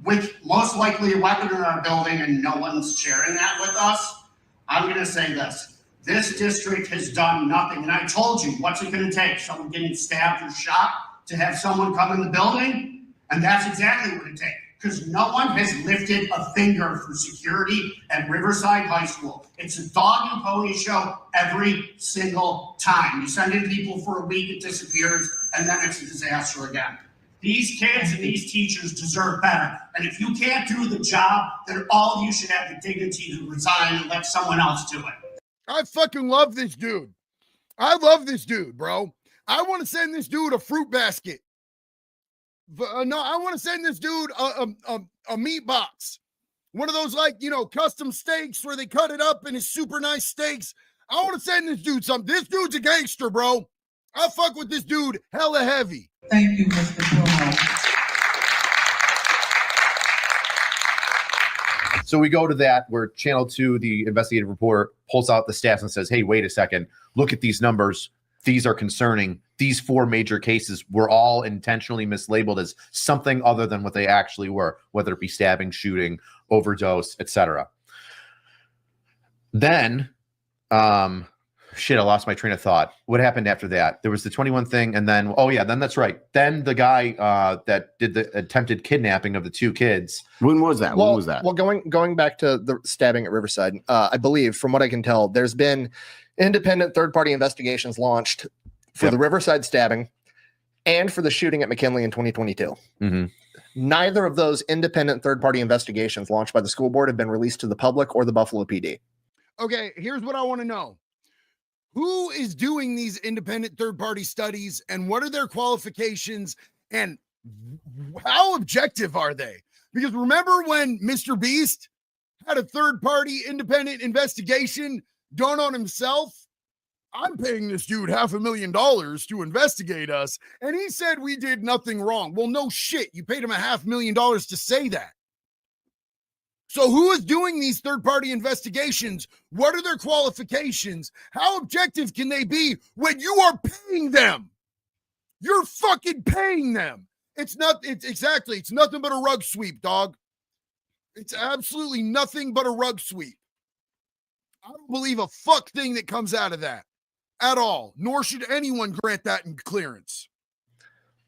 with most likely a weapon in our building, and no one's sharing that with us. I'm going to say this. This district has done nothing. And I told you, what's it going to take? Someone getting stabbed or shot to have someone come in the building? And that's exactly what it takes. Because no one has lifted a finger for security at Riverside High School. It's a dog and pony show every single time. You send in people for a week, it disappears, and then it's a disaster again. These kids and these teachers deserve better. And if you can't do the job, then all of you should have the dignity to resign and let someone else do it. I fucking love this dude. I love this dude, bro. I want to send this dude a fruit basket. No, I want to send this dude a meat box. One of those, like, custom steaks where they cut it up and it's super nice steaks. I want to send this dude something. This dude's a gangster, bro. I fuck with this dude hella heavy. Thank you, Mr. Cuomo. So we go to that where Channel 2, the investigative reporter, pulls out the stats and says, hey, wait a second. Look at these numbers. These are concerning. These 4 major cases were all intentionally mislabeled as something other than what they actually were, whether it be stabbing, shooting, overdose, etc. Then, I lost my train of thought. What happened after that? There was the 21 thing, and then, then that's right. Then the guy that did the attempted kidnapping of the 2 kids. When was that? Well, going back to the stabbing at Riverside, I believe, from what I can tell, there's been independent third-party investigations launched for the Riverside stabbing and for the shooting at McKinley in 2022. Mm-hmm. Neither of those independent third-party investigations launched by the school board have been released to the public or the Buffalo PD. Okay, here's what I want to know. Who is doing these independent third-party studies, and what are their qualifications, and how objective are they? Because remember when Mr. Beast had a third-party independent investigation done on himself? I'm paying this dude $500,000 to investigate us, and he said we did nothing wrong. Well, no shit. You paid him $500,000 to say that. So who is doing these third-party investigations? What are their qualifications? How objective can they be when you are paying them? You're fucking paying them. It's nothing but a rug sweep, dog. It's absolutely nothing but a rug sweep. I don't believe a fuck thing that comes out of that at all, nor should anyone grant that in clearance.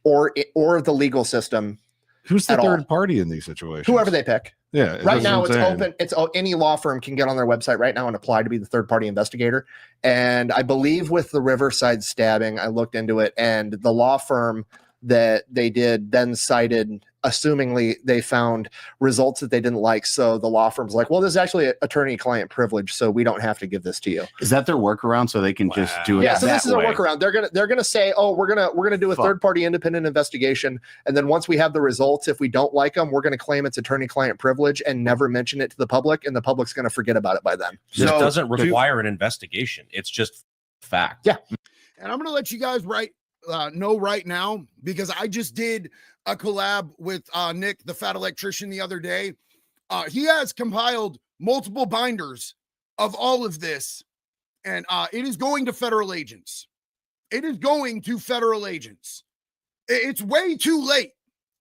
Or the legal system. Who's the third party in these situations? Whoever they pick. Yeah. Right now it's open. Any law firm can get on their website right now and apply to be the third party investigator. And I believe with the Riverside stabbing, I looked into it, and the law firm that they did then cited, assumingly they found results that they didn't like. So the law firm's like, well, this is actually attorney-client privilege, so we don't have to give this to you. Is that their workaround so they can just do it? Yeah, so that this is a way? workaround. They're gonna say, oh, we're gonna do a third-party independent investigation, and then once we have the results, if we don't like them, we're gonna claim it's attorney-client privilege and never mention it to the public, and the public's gonna forget about it by then. This doesn't require an investigation. It's just fact. Yeah. And I'm gonna let you guys know right now, because I just did a collab with Nick, the fat electrician, the other day. He has compiled multiple binders of all of this, and it is going to federal agents. It is going to federal agents. It's way too late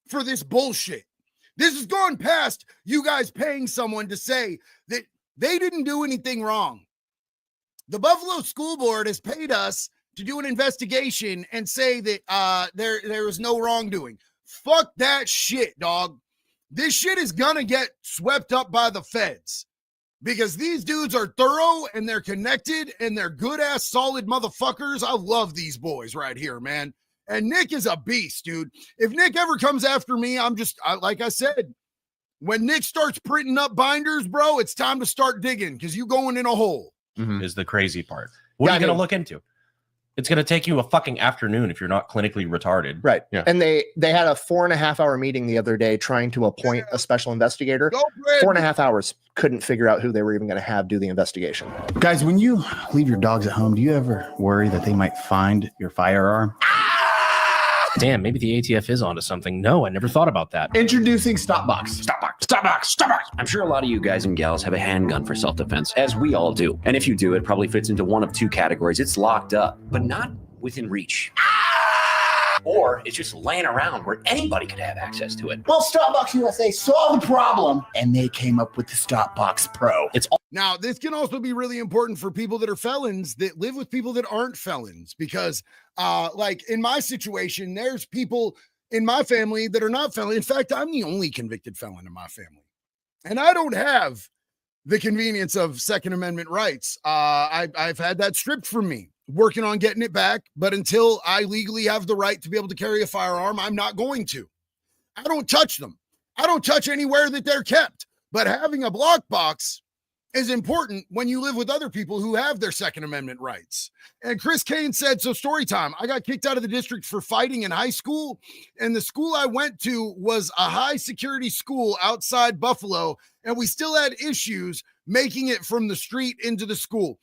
for this bullshit. This has gone past you guys paying someone to say that they didn't do anything wrong. The Buffalo School Board has paid us to do an investigation and say that there was no wrongdoing. Fuck that shit, dog. This shit is gonna get swept up by the feds. because these dudes are thorough and they're connected and they're good ass solid motherfuckers. I love these boys right here, man. And Nick is a beast, dude. If Nick ever comes after me, like I said, when Nick starts printing up binders, bro, it's time to start digging because you going in a hole. Is the crazy part. What are you going to look into? It's going to take you a fucking afternoon if you're not clinically retarded. Right. Yeah. And they had a 4.5 hour meeting the other day trying to appoint a special investigator. 4.5 hours, couldn't figure out who they were even going to have do the investigation. Guys, when you leave your dogs at home, do you ever worry that they might find your firearm? Damn, maybe the ATF is onto something. No, I never thought about that. Introducing Stopbox. Stopbox. I'm sure a lot of you guys and gals have a handgun for self-defense, as we all do. And if you do, it probably fits into one of two categories. It's locked up, but not within reach. Or it's just laying around where anybody could have access to it. Well, Stopbox USA saw the problem, and they came up with the Stopbox Pro. Now, this can also be really important for people that are felons that live with people that aren't felons, because like in my situation, there's people in my family that are not felons. In fact, I'm the only convicted felon in my family, and I don't have the convenience of Second Amendment rights. I've had that stripped from me, working on getting it back. But until I legally have the right to be able to carry a firearm, I'm not going to. I don't touch them. I don't touch anywhere that they're kept. But having a block box is important when you live with other people who have their Second Amendment rights. And Chris Kane said, so story time, I got kicked out of the district for fighting in high school. And the school I went to was a high security school outside Buffalo. And we still had issues making it from the street into the school.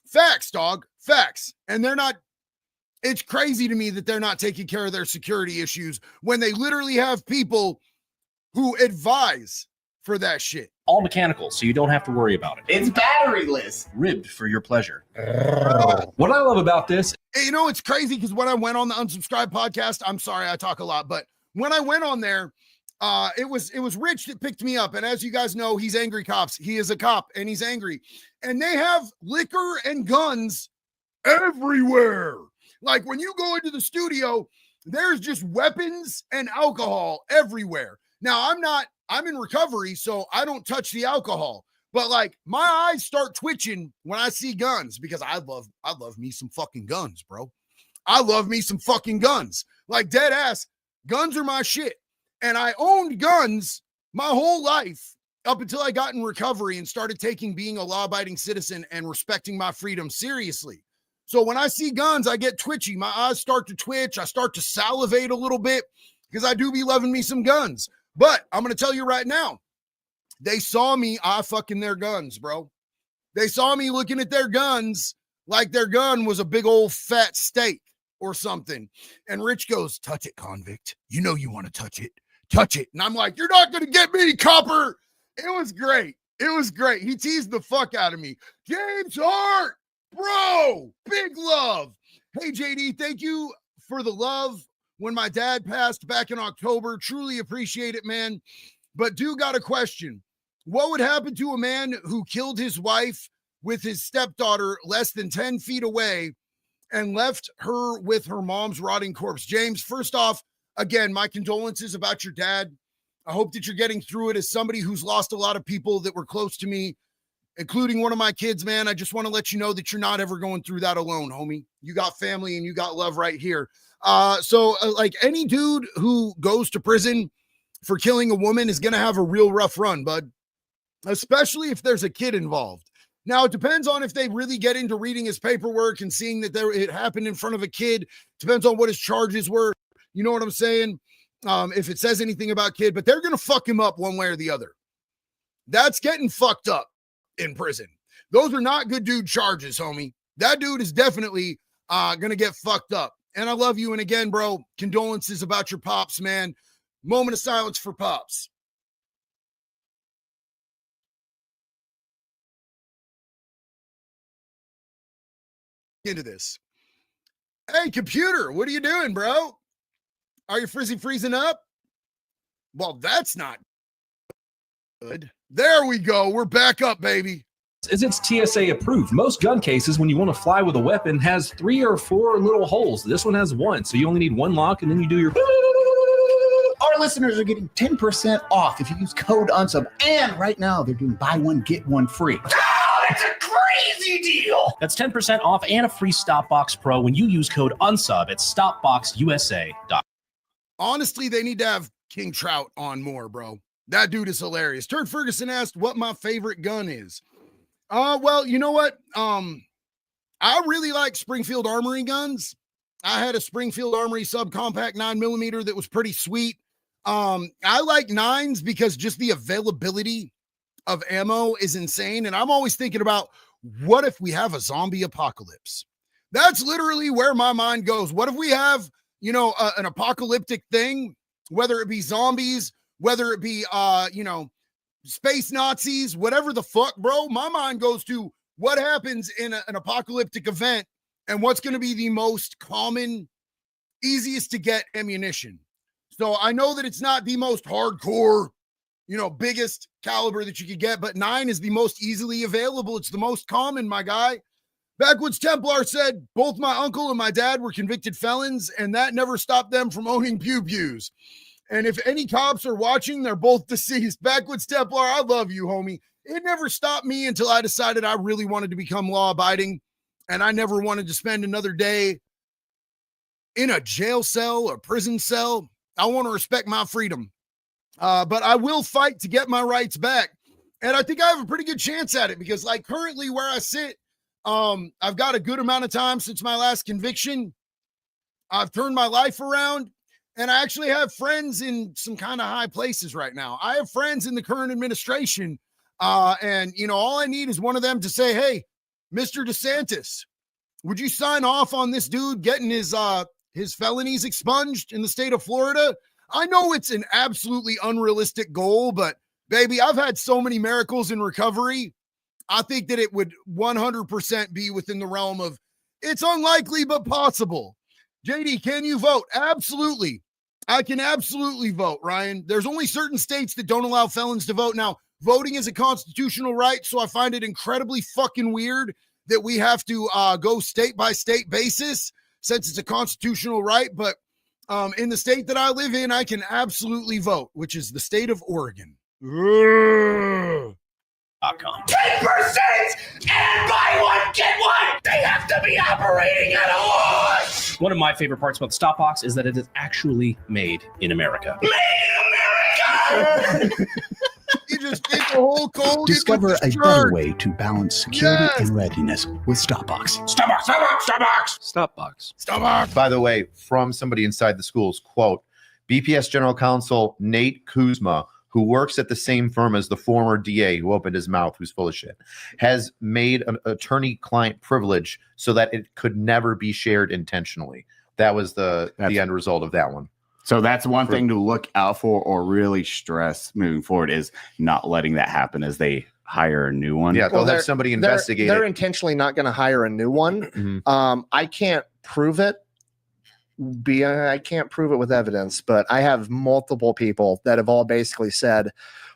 Facts, dog. Facts. And it's crazy to me that they're not taking care of their security issues when they literally have people who advise for that shit. All mechanical, so you don't have to worry about it. It's batteryless. Ribbed for your pleasure. What I love about this, you know, it's crazy because when I went on the Unsubscribed podcast, I'm sorry I talk a lot, but when I went on there, it was Rich that picked me up. And as you guys know, he's Angry Cops. He is a cop and he's angry. And they have liquor and guns everywhere. Like when you go into the studio, there's just weapons and alcohol everywhere. Now, I'm in recovery, so I don't touch the alcohol. But like my eyes start twitching when I see guns because I love me some fucking guns, bro. I love me some fucking guns. Like dead ass, guns are my shit. And I owned guns my whole life up until I got in recovery and started taking being a law-abiding citizen and respecting my freedom seriously. So when I see guns, I get twitchy. My eyes start to twitch. I start to salivate a little bit because I do be loving me some guns. But I'm going to tell you right now, they saw me fucking their guns, bro. They saw me looking at their guns like their gun was a big old fat steak or something. And Rich goes, touch it, convict. You know you want to touch it. Touch it. And I'm like, you're not going to get me, copper. It was great. It was great. He teased the fuck out of me. James Hart, bro, big love. Hey, JD, thank you for the love when my dad passed back in October. Truly appreciate it, man. But do got a question. What would happen to a man who killed his wife with his stepdaughter less than 10 feet away and left her with her mom's rotting corpse? James, first off, again, my condolences about your dad. I hope that you're getting through it. As somebody who's lost a lot of people that were close to me, including one of my kids, man, I just want to let you know that you're not ever going through that alone, homie. You got family and you got love right here. So like any dude who goes to prison for killing a woman is going to have a real rough run, bud, especially if there's a kid involved. Now, it depends on if they really get into reading his paperwork and seeing that it happened in front of a kid. Depends on what his charges were. You know what I'm saying? If it says anything about kid, but they're going to fuck him up one way or the other. That's getting fucked up in prison. Those are not good dude charges, homie. That dude is definitely going to get fucked up. And I love you. And again, bro, condolences about your pops, man. Moment of silence for pops. Into this. Hey, computer, what are you doing, bro? Are you freezing up? Well, that's not good. There we go. We're back up, baby. Is it's TSA approved. Most gun cases, when you want to fly with a weapon, has 3 or 4 little holes. This one has 1, so you only need 1 lock, and then you do your. our listeners are getting 10% off if you use code unsub. And right now they're doing buy one, get one free. Oh, it's a crazy deal. That's 10% off and a free Stopbox Pro when you use code unsub at stopboxusa.com. Honestly, they need to have King Trout on more, bro. That dude is hilarious. Turd Ferguson asked what my favorite gun is. Well, you know what? I really like Springfield Armory guns. I had a Springfield Armory subcompact 9mm that was pretty sweet. I like 9s because just the availability of ammo is insane. And I'm always thinking about, what if we have a zombie apocalypse? That's literally where my mind goes. What if we have, an apocalyptic thing, whether it be zombies, whether it be, space Nazis, whatever the fuck, bro. My mind goes to what happens in an apocalyptic event and what's going to be the most common, easiest to get ammunition. So I know that it's not the most hardcore, biggest caliber that you could get, but 9 is the most easily available. It's the most common, my guy. Backwoods Templar said both my uncle and my dad were convicted felons, and that never stopped them from owning pew-pews. And if any cops are watching, they're both deceased. Backwoods Templar, I love you, homie. It never stopped me until I decided I really wanted to become law-abiding, and I never wanted to spend another day in a jail cell or prison cell. I want to respect my freedom. But I will fight to get my rights back. And I think I have a pretty good chance at it because, like, currently where I sit, I've got a good amount of time since my last conviction. I've turned my life around, and I actually have friends in some kind of high places right now. I have friends in the current administration, and, all I need is one of them to say, hey, Mr. DeSantis, would you sign off on this dude getting his felonies expunged in the state of Florida? I know it's an absolutely unrealistic goal, but baby, I've had so many miracles in recovery. I think that it would 100% be within the realm of it's unlikely, but possible. JD, can you vote? Absolutely. I can absolutely vote, Ryan. There's only certain states that don't allow felons to vote. Now, voting is a constitutional right, so I find it incredibly fucking weird that we have to go state by state basis since it's a constitutional right. But in the state that I live in, I can absolutely vote, which is the state of Oregon. 10% and buy one, get one. They have to be operating at a loss. One of my favorite parts about the Stopbox is that it is actually made in America. Made in America! You just take the whole cold. Discover a better way to balance security and readiness with Stopbox. Stopbox. By the way, from somebody inside the schools, quote, BPS General Counsel Nate Kuzma, who works at the same firm as the former DA who opened his mouth, who's full of shit, has made an attorney-client privilege so that it could never be shared intentionally. That was the end result of that one. So that's one thing to look out for or really stress moving forward is not letting that happen as they hire a new one. Yeah, they'll have somebody investigate They're it. intentionally not going to hire a new one. I can't prove it. I can't prove it with evidence, but I have multiple people that have all basically said,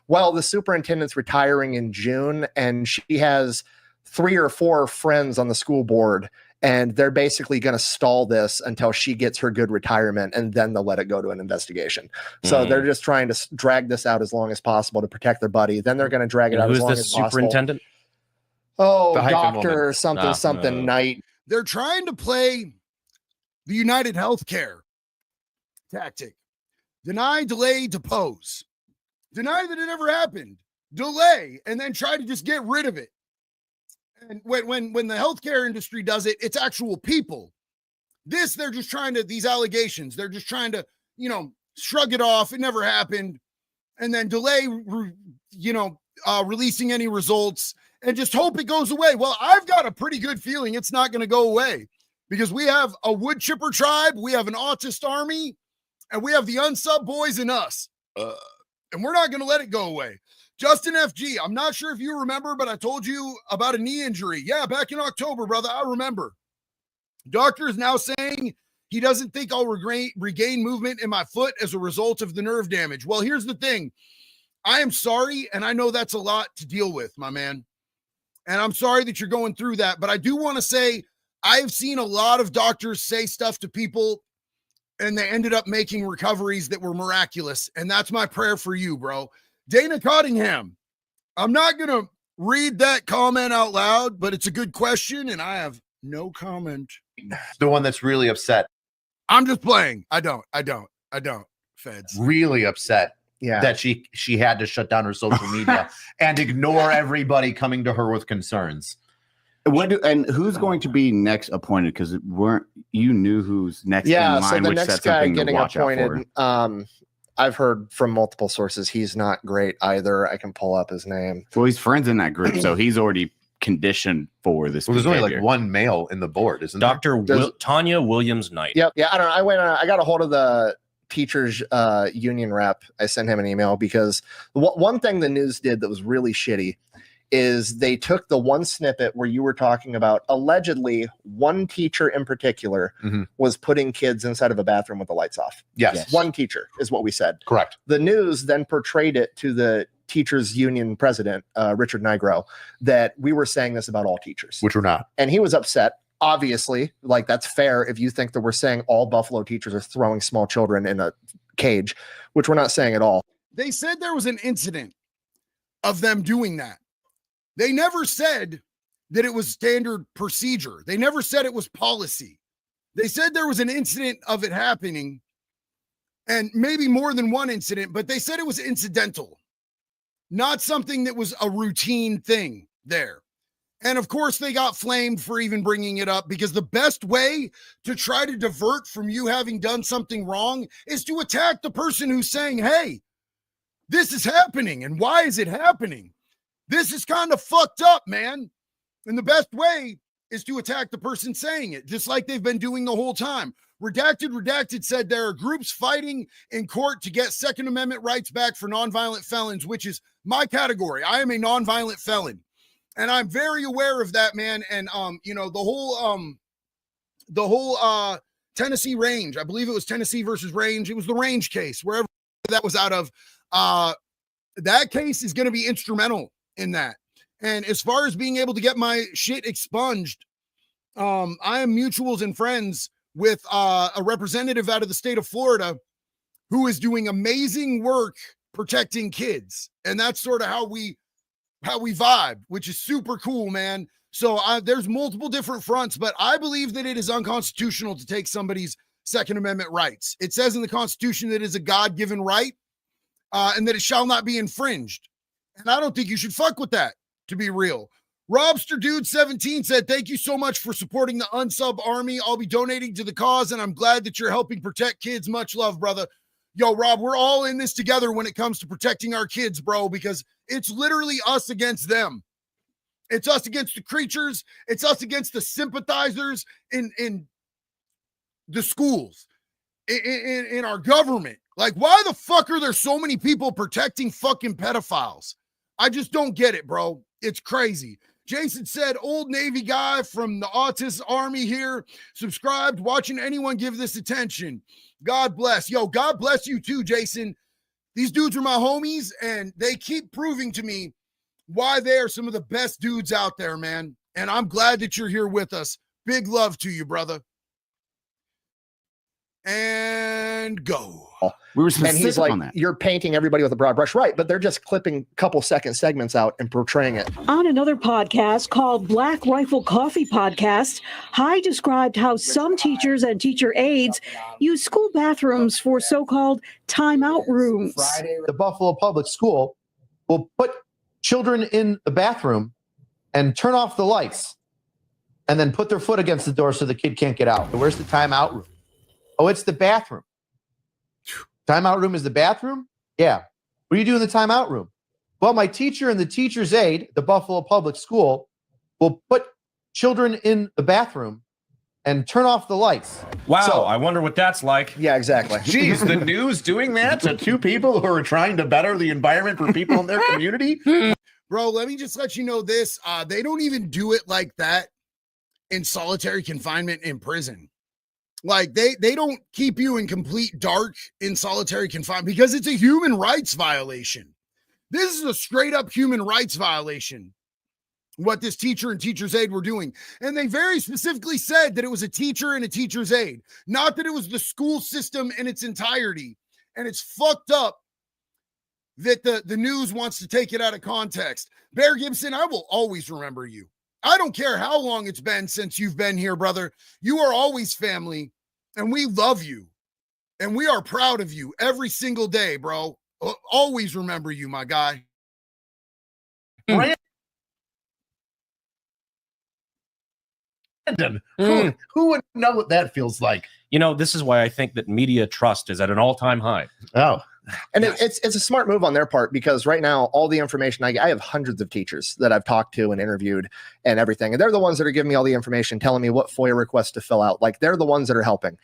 well, the superintendent's retiring in June and she has 3 or 4 friends on the school board and they're basically going to stall this until she gets her good retirement and then they'll let it go to an investigation. So they're just trying to drag this out as long as possible to protect their buddy. Then they're going to drag it out as long as possible. Who's the superintendent? Oh, Dr. something Knight. They're trying to play the United Healthcare tactic. Deny, delay, depose. Deny that it ever happened. Delay, and then try to just get rid of it. And when the healthcare industry does it, it's actual people. They're just trying to, these allegations, they're just trying to, shrug it off. It never happened. And then delay, releasing any results and just hope it goes away. Well, I've got a pretty good feeling it's not going to go away. Because we have a wood chipper tribe, we have an autist army, and we have the unsub boys and us. And we're not going to let it go away. Justin FG, I'm not sure if you remember, but I told you about a knee injury. Yeah, back in October, brother, I remember. Doctor is now saying he doesn't think I'll regain movement in my foot as a result of the nerve damage. Well, here's the thing. I am sorry, and I know that's a lot to deal with, my man. And I'm sorry that you're going through that, but I do want to say, I've seen a lot of doctors say stuff to people and they ended up making recoveries that were miraculous. And that's my prayer for you, bro. Dana Cottingham. I'm not going to read that comment out loud, but it's a good question, and I have no comment. The one that's really upset. I'm just playing. I don't. Feds. Really upset. Yeah. That she had to shut down her social media and ignore everybody coming to her with concerns. And who's going to be next appointed? Because you knew who's next in line, so the which next said guy something to getting watch out appointed, for. I've heard from multiple sources he's not great either. I can pull up his name. Well, he's friends in that group, so he's already conditioned for this. Well, there's only like one male in the board, isn't there? Dr. Tanya Williams Knight. Yep. Yeah. I don't know. I got a hold of the teachers union rep. I sent him an email because one thing the news did that was really shitty is they took the one snippet where you were talking about allegedly one teacher in particular was putting kids inside of a bathroom with the lights off. Yes. One teacher is what we said. Correct. The news then portrayed it to the teachers union president, Richard Nigro, that we were saying this about all teachers, which we're not. And he was upset. Obviously, like that's fair if you think that we're saying all Buffalo teachers are throwing small children in a cage, which we're not saying at all. They said there was an incident of them doing that. They never said that it was standard procedure. They never said it was policy. They said there was an incident of it happening, and maybe more than one incident, but they said it was incidental, not something that was a routine thing there. And of course, they got flamed for even bringing it up, because the best way to try to divert from you having done something wrong is to attack the person who's saying, hey, this is happening, and why is it happening? This is kind of fucked up, man. And the best way is to attack the person saying it, just like they've been doing the whole time. Redacted said there are groups fighting in court to get Second Amendment rights back for nonviolent felons, which is my category. I am a nonviolent felon, and I'm very aware of that, man. And the whole Tennessee range, I believe it was Tennessee versus Range. It was the Range case, wherever that was out of. That case is going to be instrumental in that. And as far as being able to get my shit expunged, I am mutuals and friends with a representative out of the state of Florida who is doing amazing work protecting kids. And that's sort of how we vibe, which is super cool, man. So there's multiple different fronts, but I believe that it is unconstitutional to take somebody's Second Amendment rights. It says in the Constitution that it is a God-given right, and that it shall not be infringed. And I don't think you should fuck with that, to be real. Robster Dude 17 said, thank you so much for supporting the unsub army. I'll be donating to the cause, and I'm glad that you're helping protect kids. Much love, brother. Yo, Rob, we're all in this together when it comes to protecting our kids, bro, because it's literally us against them. It's us against the creatures. It's us against the sympathizers in the schools, in our government. Like, why the fuck are there so many people protecting fucking pedophiles? I just don't get it, bro. It's crazy. Jason said, old Navy guy from the autist army here, subscribed, watching anyone give this attention. God bless. Yo, God bless you too, Jason. These dudes are my homies, and they keep proving to me why they are some of the best dudes out there, man. And I'm glad that you're here with us. Big love to you, brother. And go. We were And specific he's like, on that. you're painting everybody with a broad brush, right? But they're just clipping couple second segments out and portraying it. On another podcast called Black Rifle Coffee Podcast, High described how some teachers and teacher aides use school bathrooms for so-called timeout rooms. The Buffalo Public School will put children in the bathroom and turn off the lights and then put their foot against the door so the kid can't get out. Where's the timeout room? Oh, it's the bathroom. Timeout room is the bathroom? Yeah. What do you do in the timeout room? Well, my teacher and the teacher's aide, the Buffalo Public School, will put children in the bathroom and turn off the lights. Wow, So- I wonder what that's like. Yeah, exactly. Geez, the news doing that to two people who are trying to better the environment for people in their community? Bro, let me just let you know this. They don't even do it like that in solitary confinement in prison. Like they don't keep you in complete dark in solitary confinement because it's a human rights violation. This is a straight up human rights violation. what this teacher and teacher's aide were doing. And they very specifically said that it was a teacher and a teacher's aide, not that it was the school system in its entirety. And it's fucked up that the news wants to take it out of context. Bear Gibson, I will always remember you. I don't care how long it's been since you've been here, brother. You are always family, and we love you. And we are proud of you every single day, bro. Always remember you, my guy. Brandon, who would know what that feels like? You know, this is why I think that media trust is at an all-time high. Oh. And it's a smart move on their part, because right now, all the information I have hundreds of teachers that I've talked to and interviewed and everything. And they're the ones that are giving me all the information, telling me what FOIA requests to fill out. Like, they're the ones that are helping.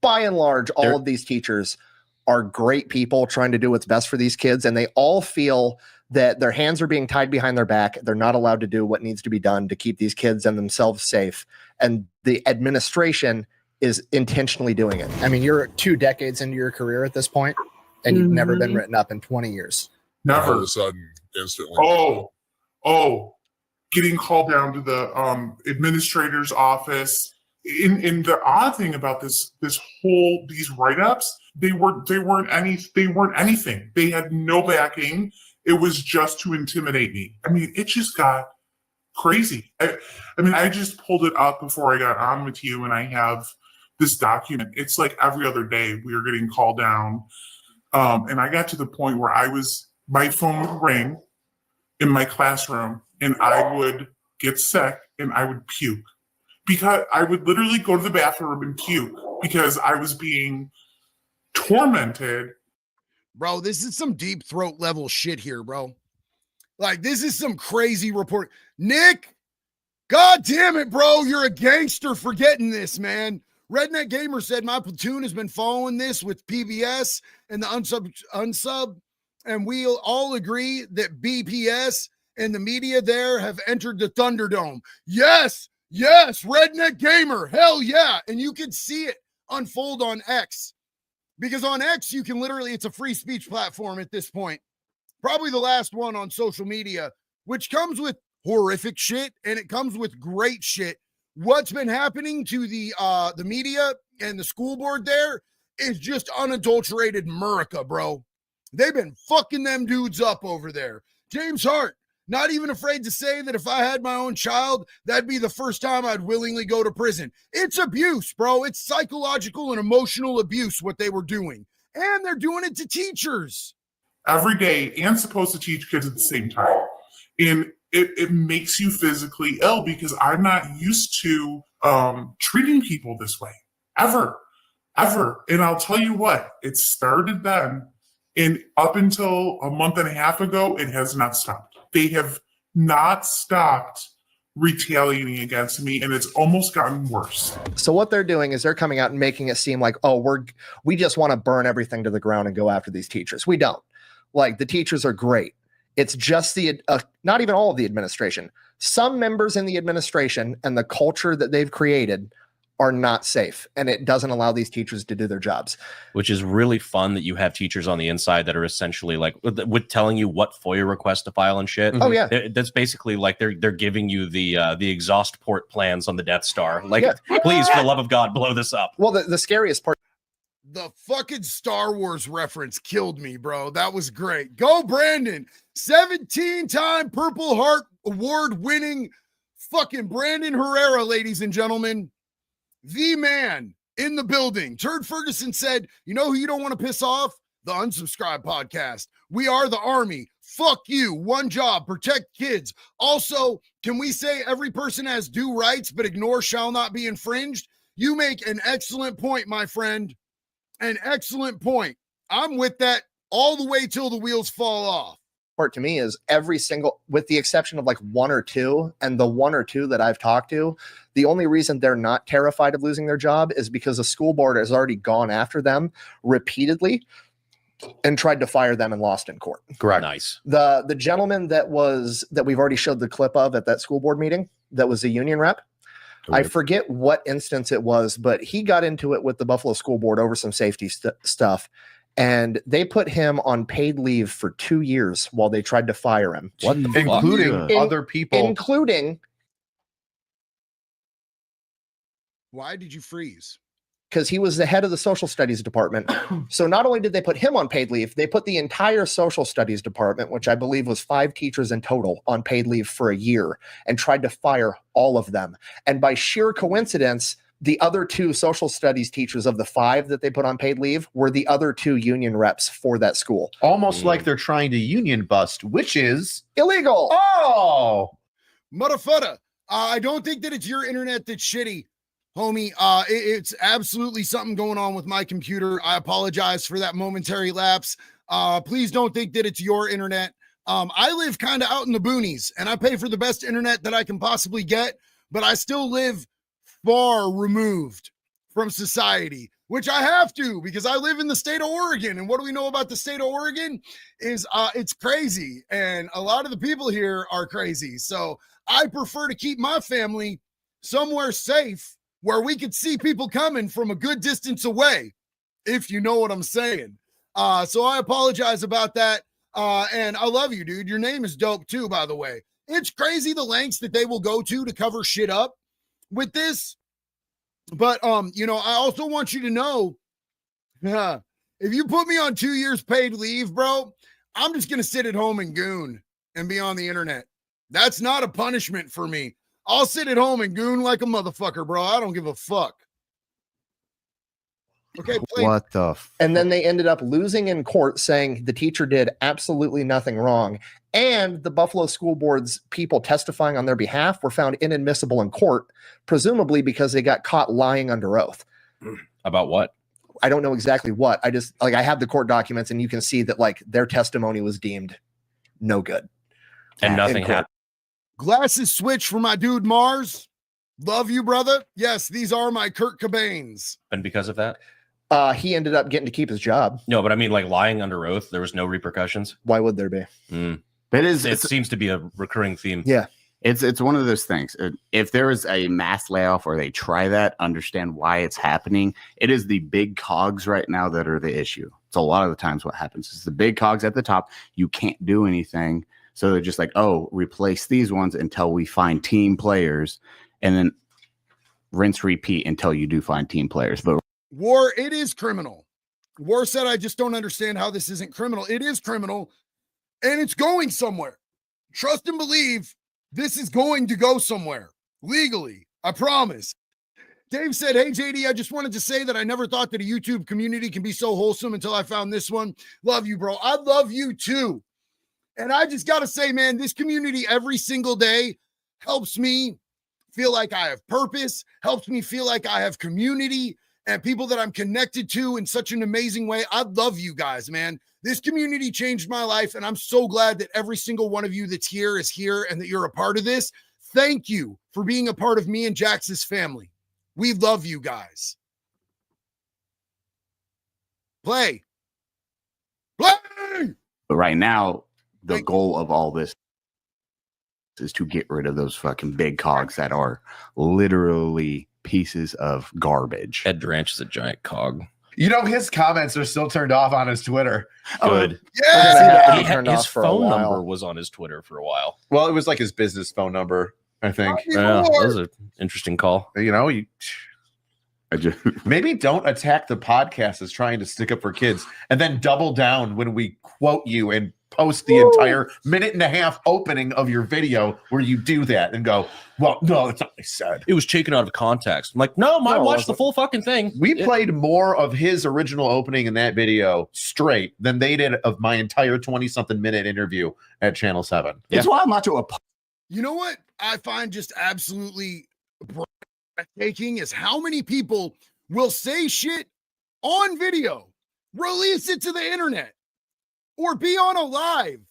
By and large, all of these teachers are great people trying to do what's best for these kids. And they all feel that their hands are being tied behind their back. They're not allowed to do what needs to be done to keep these kids and themselves safe. And the administration is intentionally doing it. I mean, you're 2 decades into your career at this point, and you've never been written up in 20 years. Never. All of a sudden, instantly. Getting called down to the administrator's office. In the odd thing about these write-ups, they weren't anything. They had no backing. It was just to intimidate me. I mean, it just got crazy. I just pulled it up before I got on with you, and I have this document. It's like every other day we are getting called down. And I got to the point where my phone would ring in my classroom, and I would get sick and I would puke, because I would literally go to the bathroom and puke because I was being tormented. Bro, this is some deep throat level shit here, bro. Like, this is some crazy report. Nick, God damn it, bro. You're a gangster for getting this, man. Redneck Gamer said, my platoon has been following this with PBS and the unsub, and we'll all agree that BPS and the media there have entered the Thunderdome. Yes, Redneck Gamer, hell yeah. And you can see it unfold on X, because on X, you can literally, it's a free speech platform at this point. Probably the last one on social media, which comes with horrific shit, and it comes with great shit. What's been happening to the media and the school board there is just unadulterated America, bro. They've been fucking them dudes up over there. James Hart, not even afraid to say that if I had my own child, that'd be the first time I'd willingly go to prison. It's abuse, bro. It's psychological and emotional abuse, what they were doing. And they're doing it to teachers. Every day, and supposed to teach kids at the same time. And it makes you physically ill, because I'm not used to treating people this way, ever. And I'll tell you what, it started then, and up until a month and a half ago, it has not stopped. They have not stopped retaliating against me, and it's almost gotten worse. So what they're doing is they're coming out and making it seem like, we just want to burn everything to the ground and go after these teachers. We don't. Like, the teachers are great. It's just not even all of the administration. Some members in the administration and the culture that they've created are not safe, and it doesn't allow these teachers to do their jobs. Which is really fun that you have teachers on the inside that are essentially like with telling you what FOIA requests to file and shit. Oh yeah, that's basically like they're giving you the exhaust port plans on the Death Star. Like, please, for the love of God, blow this up. Well, the scariest part. The fucking Star Wars reference killed me, bro. That was great. Go, Brandon. 17-time Purple Heart Award winning fucking Brandon Herrera, ladies and gentlemen. The man in the building. Turd Ferguson said, you know who you don't want to piss off? The Unsubscribe podcast. We are the army. Fuck you. One job, protect kids. Also, can we say every person has due rights, but ignore shall not be infringed? You make an excellent point, my friend. An excellent point. I'm with that all the way till the wheels fall off. Part to me is every single, with the exception of like 1 or 2, and the 1 or 2 that I've talked to, the only reason they're not terrified of losing their job is because the school board has already gone after them repeatedly and tried to fire them and lost in court. Correct. Nice. The gentleman that we've already showed the clip of at that school board meeting, that was a union rep. I forget what instance it was, but he got into it with the Buffalo School Board over some safety stuff. and they put him on paid leave for 2 years while they tried to fire him. What the fuck? Including other people. Including, Why did you freeze? because he was the head of the social studies department. So not only did they put him on paid leave, they put the entire social studies department, which I believe was 5 teachers in total, on paid leave for a year and tried to fire all of them. And by sheer coincidence, the other 2 social studies teachers of the 5 that they put on paid leave were the other 2 union reps for that school. Almost like they're trying to union bust, which is illegal. Oh, motherfucker. I don't think that it's your internet that's shitty, homie. It's absolutely something going on with my computer. I apologize for that momentary lapse. Please don't think that it's your internet. I live kind of out in the boonies, and I pay for the best internet that I can possibly get, but I still live far removed from society, which I have to because I live in the state of Oregon. And what do we know about the state of Oregon is it's crazy. And a lot of the people here are crazy. So I prefer to keep my family somewhere safe where we could see people coming from a good distance away, if you know what I'm saying. So I apologize about that. And I love you, dude. Your name is dope too, by the way. It's crazy the lengths that they will go to cover shit up with this. But, you know, I also want you to know, if you put me on 2 years paid leave, bro, I'm just going to sit at home and goon and be on the internet. That's not a punishment for me. I'll sit at home and goon like a motherfucker, bro. I don't give a fuck. Okay. What the And then they ended up losing in court, saying the teacher did absolutely nothing wrong. And the Buffalo School Board's people testifying on their behalf were found inadmissible in court, presumably because they got caught lying under oath. About what? I don't know exactly what. I just, like, I have the court documents and you can see that, like, their testimony was deemed no good. And nothing happened. Glasses switch for my dude Mars. Love you, brother. Yes, these are my Kurt Cobains. And because of that? He ended up getting to keep his job. No, but I mean, like, lying under oath, there was no repercussions. Why would there be? It seems to be a recurring theme. Yeah. It's one of those things. If there is a mass layoff or they try that, understand why it's happening. It is the big cogs right now that are the issue. It's a lot of the times what happens is the big cogs at the top. You can't do anything. So they're just like, oh, replace these ones until we find team players, and then rinse, repeat until you do find team players. But War, it is criminal. War said, I just don't understand how this isn't criminal. It is criminal, and it's going somewhere. Trust and believe this is going to go somewhere legally. I promise. Dave said, hey, JD, I just wanted to say that I never thought that a YouTube community can be so wholesome until I found this one. Love you, bro. I love you too. And I just got to say, man, this community every single day helps me feel like I have purpose, helps me feel like I have community and people that I'm connected to in such an amazing way. I love you guys, man. This community changed my life, and I'm so glad that every single one of you that's here is here and that you're a part of this. Thank you for being a part of me and Jax's family. We love you guys. Play. But right now, the goal of all this is to get rid of those fucking big cogs that are literally pieces of garbage. Ed Ranch is a giant cog. You know, his comments are still turned off on his Twitter. Good. Yeah. His phone number was on his Twitter for a while. Well, it was like his business phone number, I think. Yeah, that was an interesting call. You know, maybe don't attack the podcast as trying to stick up for kids and then double down when we quote you and post the entire 1.5-minute opening of your video where you do that and go, well, no, that's not what I said. It was taken out of context. I'm like, no, I watched the full fucking thing. We played more of his original opening in that video straight than they did of my entire 20-something minute interview at Channel 7. That's why I'm not to a. You know what I find just absolutely breathtaking is how many people will say shit on video, release it to the internet, or be on a live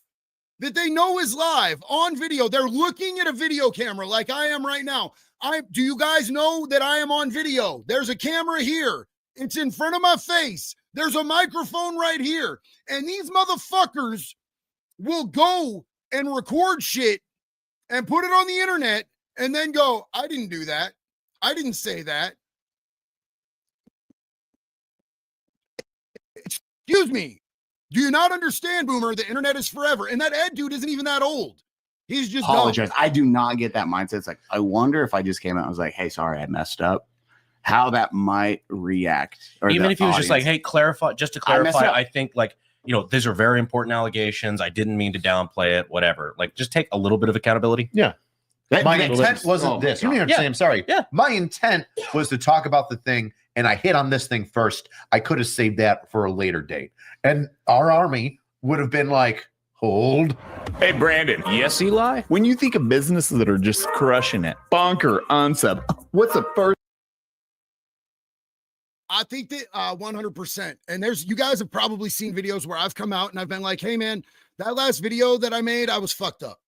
that they know is live on video. They're looking at a video camera like I am right now. Do you guys know that I am on video? There's a camera here. It's in front of my face. There's a microphone right here. And these motherfuckers will go and record shit and put it on the internet and then go, I didn't do that. I didn't say that. Excuse me. Do you not understand, Boomer? The internet is forever. And that Ed dude isn't even that old. He's just Apologize. dumb. I do not get that mindset. It's like, I wonder if I just came out and was like, hey, sorry, I messed up. How that might react. Or even the if he was just like, audience. hey, clarify, just to I messed clarify, up. I think like, these are very important allegations. I didn't mean to downplay it, whatever. Like, just take a little bit of accountability. Yeah. My intent wasn't Oh, this. You mean I'm yeah. saying I'm sorry. Yeah. My intent was to talk about the thing, and I hit on this thing first. I could have saved that for a later date. And our army would have been like, hold. Hey, Brandon. Yes, Eli? When you think of businesses that are just crushing it, Bunker, Unsub, what's the first? I think that 100%. And you guys have probably seen videos where I've come out and I've been like, hey, man, that last video that I made, I was fucked up.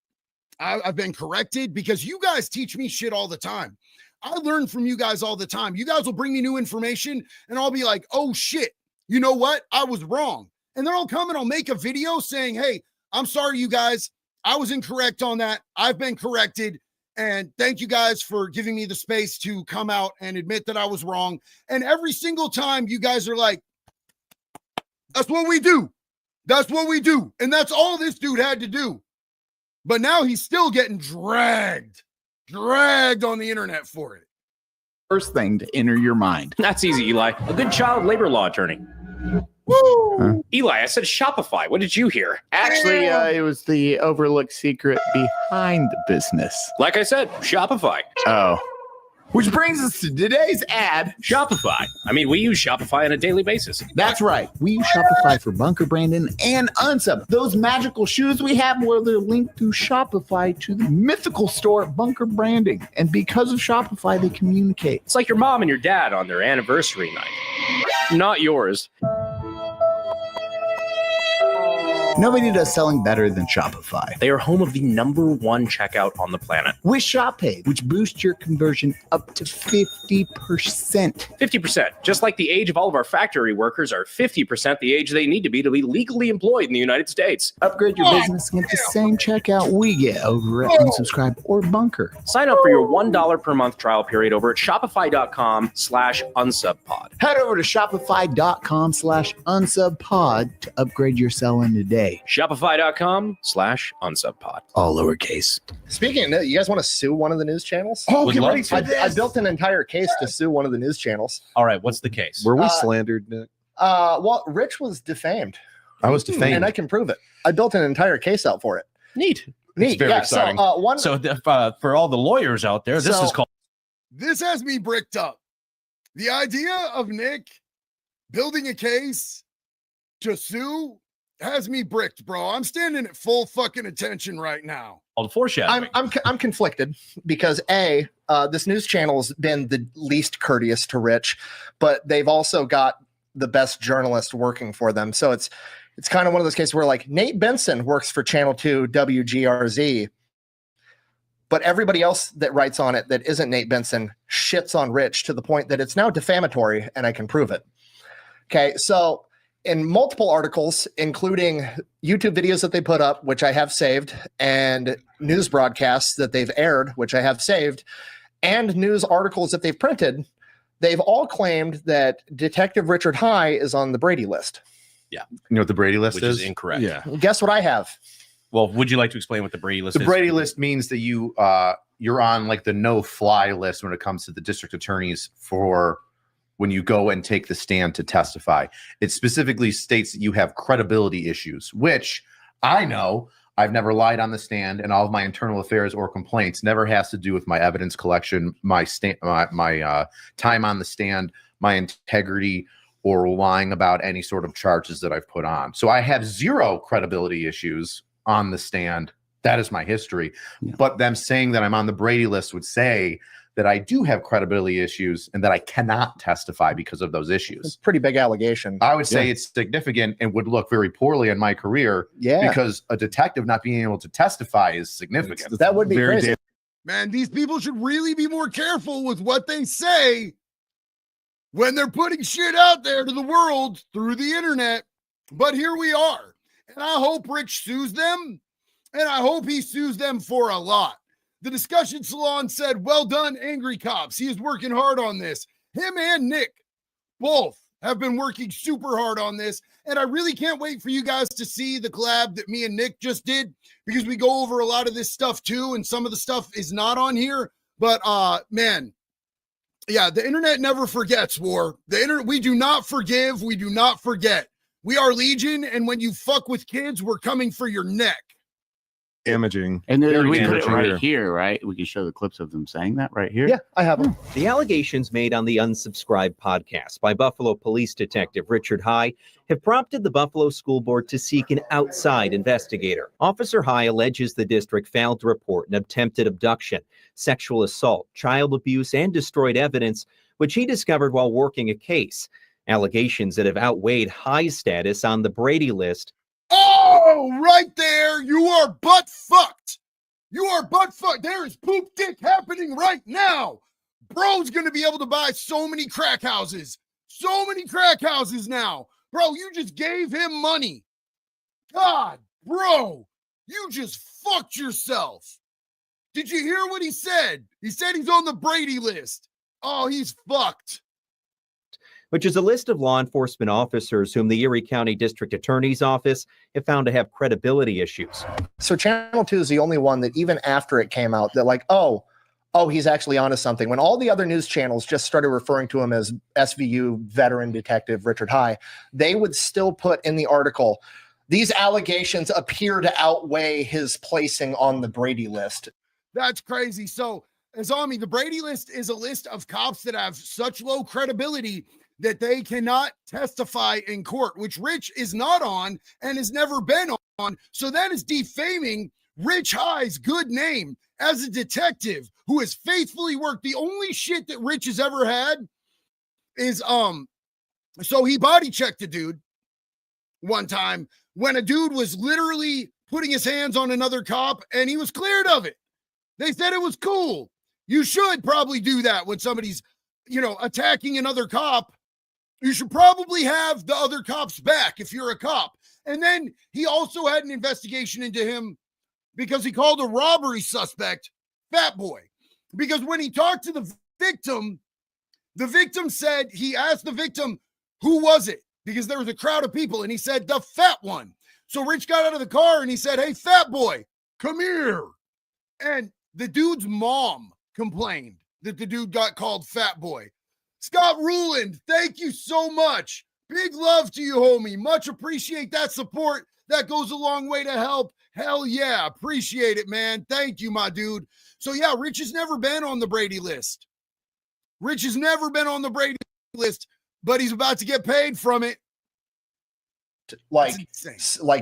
I've been corrected because you guys teach me shit all the time. I learn from you guys all the time. You guys will bring me new information and I'll be like, oh shit, you know what? I was wrong. And then I'll come and I'll make a video saying, hey, I'm sorry, you guys. I was incorrect on that. I've been corrected. And thank you guys for giving me the space to come out and admit that I was wrong. And every single time you guys are like, that's what we do. That's what we do. And that's all this dude had to do. But now he's still getting dragged on the internet for it. First thing to enter your mind? That's easy, Eli. A good child labor law attorney. Woo! Huh? Eli, I said Shopify. What did you hear? Actually, it was the overlooked secret behind the business. Like I said, Shopify. Oh. Which brings us to today's ad. Shopify. I mean, we use Shopify on a daily basis. That's right. We use Shopify for Bunker Brandon and Unsub. Those magical shoes we have, well, they're linked through Shopify to the mythical store Bunker Branding. And because of Shopify, they communicate. It's like your mom and your dad on their anniversary night. Not yours. Nobody does selling better than Shopify. They are home of the #1 checkout on the planet. With Shop Pay, which boosts your conversion up to 50%. 50%. Just like the age of all of our factory workers are 50% the age they need to be legally employed in the United States. Upgrade your business and get the same checkout we get over at Unsubscribe or Bunker. Sign up for your $1 per month trial period over at shopify.com/unsubpod. Head over to shopify.com/unsubpod to upgrade your selling today. Shopify.com/unsubpod. All lowercase. Speaking of that, you guys want to sue one of the news channels? Oh, get ready for this. I built an entire case to sue one of the news channels. All right, what's the case? Were we slandered, Nick? Well, Rich was defamed. I was defamed. And I can prove it. I built an entire case out for it. Neat. Neat. very Yeah. exciting. So, For all the lawyers out there, this is called. This has me bricked up. The idea of Nick building a case to sue has me bricked, bro. I'm standing at full fucking attention right now. Called foreshadowing. I'm conflicted because this news channel's been the least courteous to Rich, but they've also got the best journalist working for them. So it's kind of one of those cases where like Nate Benson works for Channel 2 WGRZ, but everybody else that writes on it that isn't Nate Benson shits on Rich to the point that it's now defamatory, and I can prove it. Okay, so in multiple articles, including YouTube videos that they put up, which I have saved, and news broadcasts that they've aired, which I have saved, and news articles that they've printed, they've all claimed that Detective Richard High is on the Brady list. Yeah. You know what the Brady list Which is? is incorrect. Yeah. Guess what I have? Well, would you like to explain what the Brady list The is? Brady list means that you're on like the no-fly list when it comes to the district attorneys for when you go and take the stand to testify. It specifically states that you have credibility issues, which I know I've never lied on the stand, and all of my internal affairs or complaints never has to do with my evidence collection, my time on the stand, my integrity, or lying about any sort of charges that I've put on. So I have zero credibility issues on the stand. That is my history. Yeah. But them saying that I'm on the Brady list would say that I do have credibility issues and that I cannot testify because of those issues. It's a pretty big allegation. I would say it's significant and would look very poorly in my career. Yeah. Because a detective not being able to testify is significant. That would be Very crazy. Man, these people should really be more careful with what they say when they're putting shit out there to the world through the internet. But here we are. And I hope Rich sues them. And I hope he sues them for a lot. The discussion salon said, well done, Angry Cops. He is working hard on this. Him and Nick both have been working super hard on this. And I really can't wait for you guys to see the collab that me and Nick just did, because we go over a lot of this stuff too. And some of the stuff is not on here, but man, yeah, the internet never forgets, War. The internet, we do not forgive. We do not forget. We are Legion. And when you fuck with kids, we're coming for your neck. Damaging. And then Very we put it damaging. right here, right? We can show the clips of them saying that right here. Yeah, I have them. The allegations made on the Unsubscribed podcast by Buffalo Police Detective Richard High have prompted the Buffalo School Board to seek an outside investigator. Officer High alleges the district failed to report an attempted abduction, sexual assault, child abuse, and destroyed evidence, which he discovered while working a case. Allegations that have outweighed High's status on the Brady list. Oh, right there. You are butt fucked. You are butt fucked. There is poop dick happening right now. Bro's going to be able to buy so many crack houses. So many crack houses now. Bro, you just gave him money. God, bro, you just fucked yourself. Did you hear what he said? He said he's on the Brady list. Oh, he's fucked. Which is a list of law enforcement officers whom the Erie County District Attorney's Office have found to have credibility issues. So Channel 2 is the only one that even after it came out, they're like, oh, he's actually onto something. When all the other news channels just started referring to him as SVU veteran detective Richard High, they would still put in the article, these allegations appear to outweigh his placing on the Brady list. That's crazy. So, Azami, the Brady list is a list of cops that have such low credibility that they cannot testify in court, which Rich is not on and has never been on. So that is defaming Rich High's good name as a detective who has faithfully worked. The only shit that Rich has ever had is, so he body checked a dude one time when a dude was literally putting his hands on another cop and he was cleared of it. They said it was cool. You should probably do that when somebody's, attacking another cop. You should probably have the other cop's back if you're a cop. And then he also had an investigation into him because he called a robbery suspect Fat Boy. Because when he talked to the victim said, he asked the victim, who was it? Because there was a crowd of people. And he said, the fat one. So Rich got out of the car and he said, hey, Fat Boy, come here. And the dude's mom complained that the dude got called Fat Boy. Scott Ruland, thank you so much. Big love to you, homie. Much appreciate that support. That goes a long way to help. Hell yeah. Appreciate it, man. Thank you, my dude. So yeah, Rich has never been on the Brady list. Rich has never been on the Brady list, but he's about to get paid from it. Like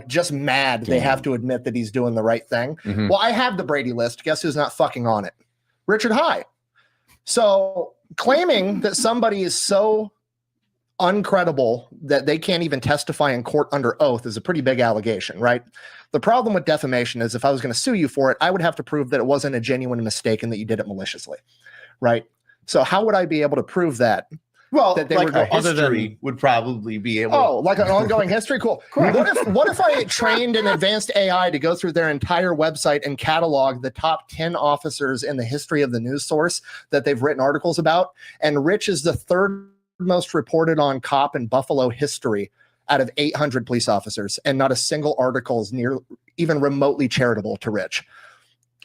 just mad. They have to admit that he's doing the right thing. Mm-hmm. Well, I have the Brady list. Guess who's not fucking on it? Richard High. So claiming that somebody is so uncredible that they can't even testify in court under oath is a pretty big allegation, right? The problem with defamation is if I was going to sue you for it, I would have to prove that it wasn't a genuine mistake and that you did it maliciously, right? So how would I be able to prove that? Well, that they like were a history would probably be able. Oh, like an ongoing history? Cool. What if I trained an advanced AI to go through their entire website and catalog the top 10 officers in the history of the news source that they've written articles about? And Rich is the third most reported on cop in Buffalo history out of 800 police officers, and not a single article is near even remotely charitable to Rich.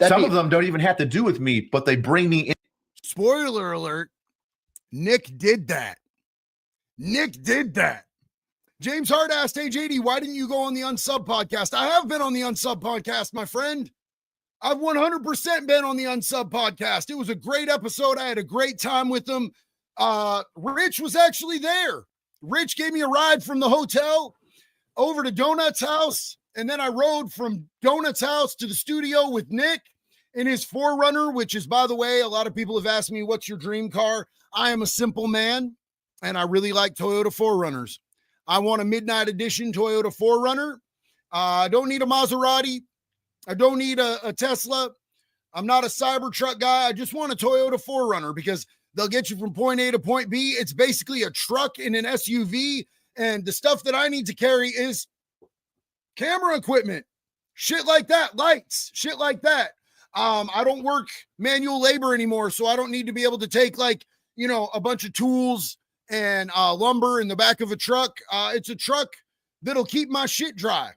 Some of them don't even have to do with me, but they bring me in. Spoiler alert. Nick did that. Nick did that. James Hart asked, hey, JD, why didn't you go on the Unsub podcast? I have been on the Unsub podcast, my friend. I've 100% been on the Unsub podcast. It was a great episode. I had a great time with them. Rich was actually there. Rich gave me a ride from the hotel over to Donut's house. And then I rode from Donut's house to the studio with Nick in his 4Runner, which is, by the way, a lot of people have asked me, what's your dream car? I am a simple man, and I really like Toyota 4Runners. I want a Midnight Edition Toyota 4Runner. I don't need a Maserati. I don't need a Tesla. I'm not a Cybertruck guy. I just want a Toyota 4Runner because they'll get you from point A to point B. It's basically a truck in an SUV, and the stuff that I need to carry is camera equipment, shit like that, lights, shit like that. I don't work manual labor anymore, so I don't need to be able to take a bunch of tools and lumber in the back of a truck. It's a truck that'll keep my shit dry.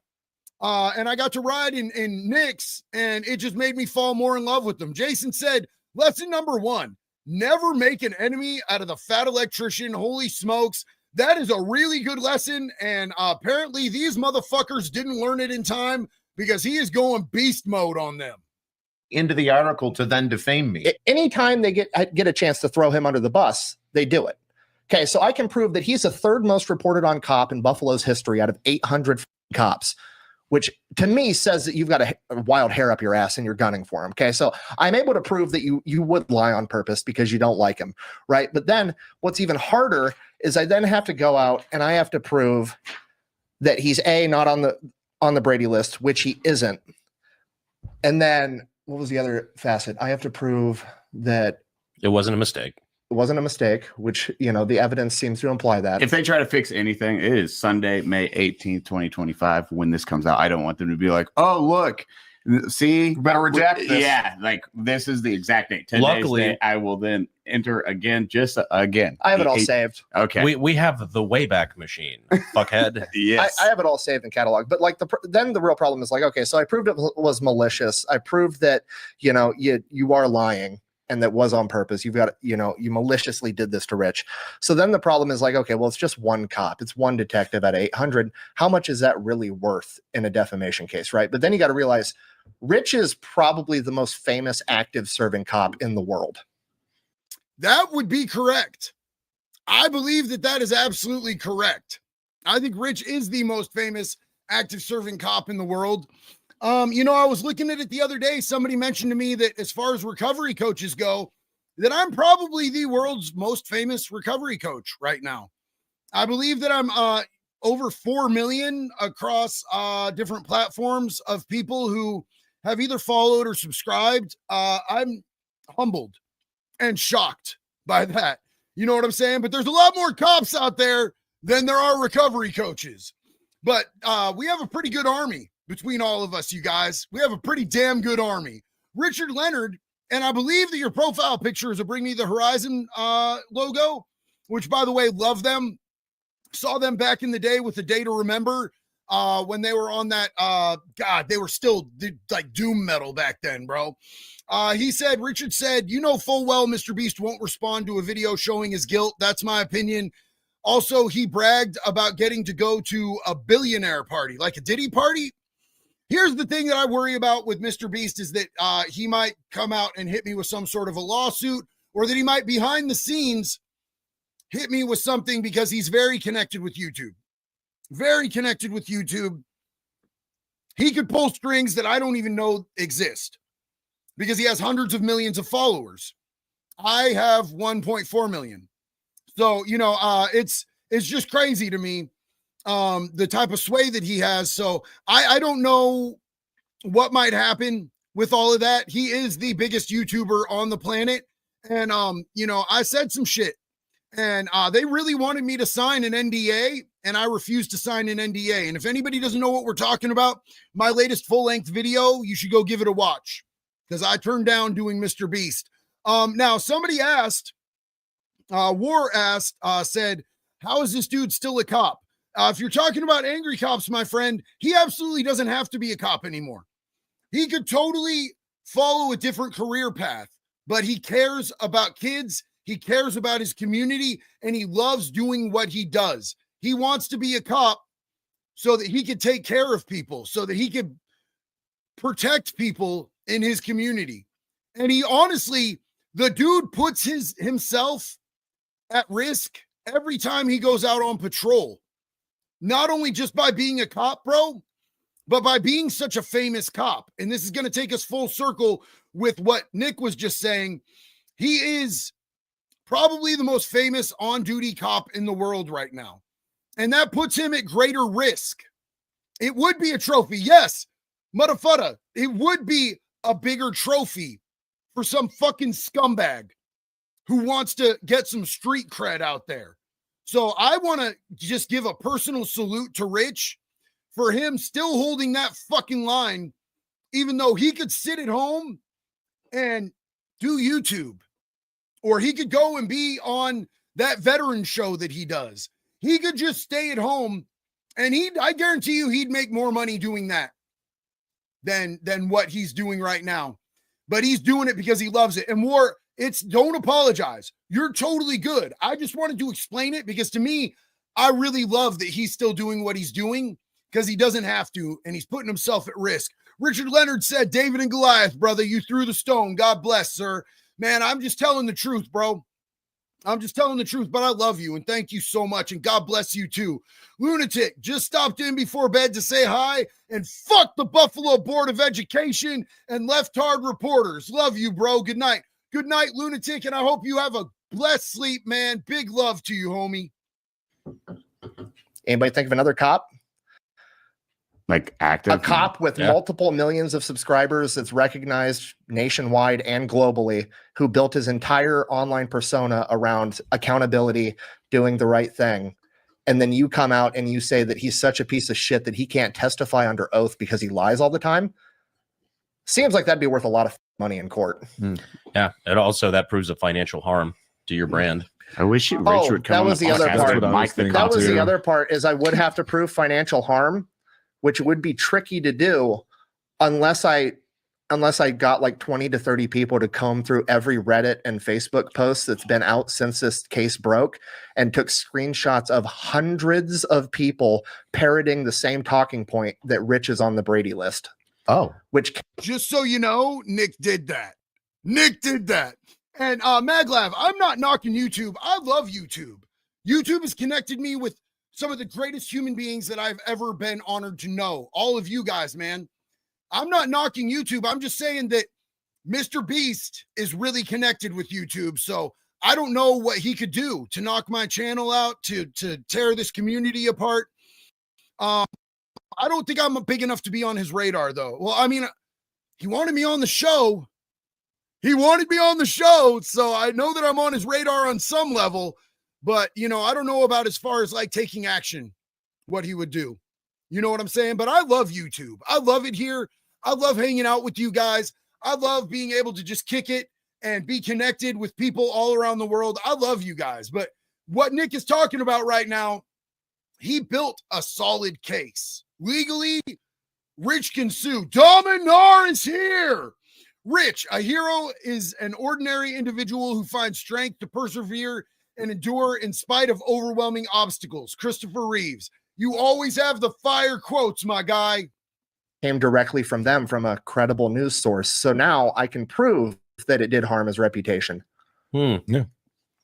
And I got to ride in Nick's, and it just made me fall more in love with them. Jason said, lesson number 1, never make an enemy out of the fat electrician. Holy smokes. That is a really good lesson. And apparently these motherfuckers didn't learn it in time, because he is going beast mode on them. Into the article to then defame me. Anytime they get a chance to throw him under the bus, they do it. Okay, so I can prove that he's the 3rd most reported on cop in Buffalo's history out of 800 cops, which to me says that you've got a wild hair up your ass and you're gunning for him. Okay, so I'm able to prove that you would lie on purpose because you don't like him, right? But then what's even harder is I then have to go out and I have to prove that he's not on the Brady list, which he isn't. And then what was the other facet? I have to prove that it wasn't a mistake. It wasn't a mistake, which, the evidence seems to imply that. If they try to fix anything, it is Sunday, May 18th, 2025, when this comes out. I don't want them to be like, oh, look, see? You better reject this. Yeah, like this is the exact date. 10 Luckily, days, I will then enter again, just again. I have it all saved. Okay. We have the Wayback Machine, fuckhead. Yes. I have it all saved in catalog. But like then the real problem is like, okay, so I proved it was malicious. I proved that, you are lying. And that was on purpose. You've got, you maliciously did this to Rich. So then the problem is like, okay, well, it's just one cop. It's one detective at 800. How much is that really worth in a defamation case, right? But then you got to realize Rich is probably the most famous active serving cop in the world. That would be correct. I believe that is absolutely correct. I think Rich is the most famous active serving cop in the world. I was looking at it the other day. Somebody mentioned to me that as far as recovery coaches go, that I'm probably the world's most famous recovery coach right now. I believe that I'm over 4 million across different platforms of people who have either followed or subscribed. I'm humbled and shocked by that. You know what I'm saying? But there's a lot more cops out there than there are recovery coaches. But we have a pretty good army. Between all of us, you guys, we have a pretty damn good army. Richard Leonard, and I believe that your profile picture is a Bring Me the Horizon logo, which, by the way, love them. Saw them back in the day with The Day to Remember when they were on that. They were still like doom metal back then, bro. Richard said, full well Mr. Beast won't respond to a video showing his guilt. That's my opinion. Also, he bragged about getting to go to a billionaire party, like a Diddy party. Here's the thing that I worry about with Mr. Beast is that he might come out and hit me with some sort of a lawsuit, or that he might behind the scenes hit me with something because he's very connected with YouTube. Very connected with YouTube. He could pull strings that I don't even know exist because he has hundreds of millions of followers. I have 1.4 million. So, it's just crazy to me. The type of sway that he has. So I don't know what might happen with all of that. He is the biggest YouTuber on the planet. And, I said some shit and they really wanted me to sign an NDA and I refused to sign an NDA. And if anybody doesn't know what we're talking about, my latest full-length video, you should go give it a watch because I turned down doing Mr. Beast. Now somebody asked, said, how is this dude still a cop? If you're talking about angry cops, my friend, he absolutely doesn't have to be a cop anymore. He could totally follow a different career path, but he cares about kids. He cares about his community and he loves doing what he does. He wants to be a cop so that he could take care of people, so that he could protect people in his community. And he honestly, the dude puts himself at risk every time he goes out on patrol. Not only just by being a cop, bro, but by being such a famous cop. And this is going to take us full circle with what Nick was just saying. He is probably the most famous on-duty cop in the world right now. And that puts him at greater risk. It would be a trophy. Yes, motherfucker. It would be a bigger trophy for some fucking scumbag who wants to get some street cred out there. So I want to just give a personal salute to Rich for him still holding that fucking line, even though he could sit at home and do YouTube, or he could go and be on that veteran show that he does. He could just stay at home and I guarantee you he'd make more money doing that than what he's doing right now. But he's doing it because he loves it. And War, don't apologize. You're totally good. I just wanted to explain it because to me, I really love that he's still doing what he's doing because he doesn't have to, and he's putting himself at risk. Richard Leonard said, David and Goliath, brother, you threw the stone. God bless, sir. Man, I'm just telling the truth, bro. I'm just telling the truth, but I love you, and thank you so much, and God bless you too. Lunatic just stopped in before bed to say hi, and fuck the Buffalo Board of Education and Left-Hard reporters. Love you, bro. Good night. Good night, Lunatic, and I hope you have a blessed sleep, man. Big love to you, homie. Anybody think of another cop? Like active? A cop with multiple millions of subscribers that's recognized nationwide and globally, who built his entire online persona around accountability, doing the right thing. And then you come out and you say that he's such a piece of shit that he can't testify under oath because he lies all the time. Seems like that'd be worth a lot of money in court. Yeah. And also that proves a financial harm to your brand. I wish Rich would come. That was the other part. That was the too. other part is I would have to prove financial harm, which would be tricky to do unless I got like 20 to 30 people to comb through every Reddit and Facebook post that's been out since this case broke and took screenshots of hundreds of people parroting the same talking point that Rich is on the Brady list. Oh, which just so you know, Nick did that. Nick did that. And Maglav, I'm not knocking YouTube. I love YouTube. YouTube has connected me with some of the greatest human beings that I've ever been honored to know. All of you guys, man. I'm not knocking YouTube. I'm just saying that Mr. Beast is really connected with YouTube. So I don't know what he could do to knock my channel out, to tear this community apart. I don't think I'm big enough to be on his radar, though. Well, I mean, he wanted me on the show. He wanted me on the show, so I know that I'm on his radar on some level, but, you know, I don't know about as far as like taking action, what he would do. You know what I'm saying? But I love YouTube. I love it here. I love hanging out with you guys. I love being able to just kick it and be connected with people all around the world. I love you guys. But what Nick is talking about right now, he built a solid case. Legally, Rich can sue. Dominar is here. Rich, a hero, is an ordinary individual who finds strength to persevere and endure in spite of overwhelming obstacles. Christopher Reeves, you always have the fire quotes, my guy. Came directly from them, from a credible news source. So now I can prove that it did harm his reputation. Yeah.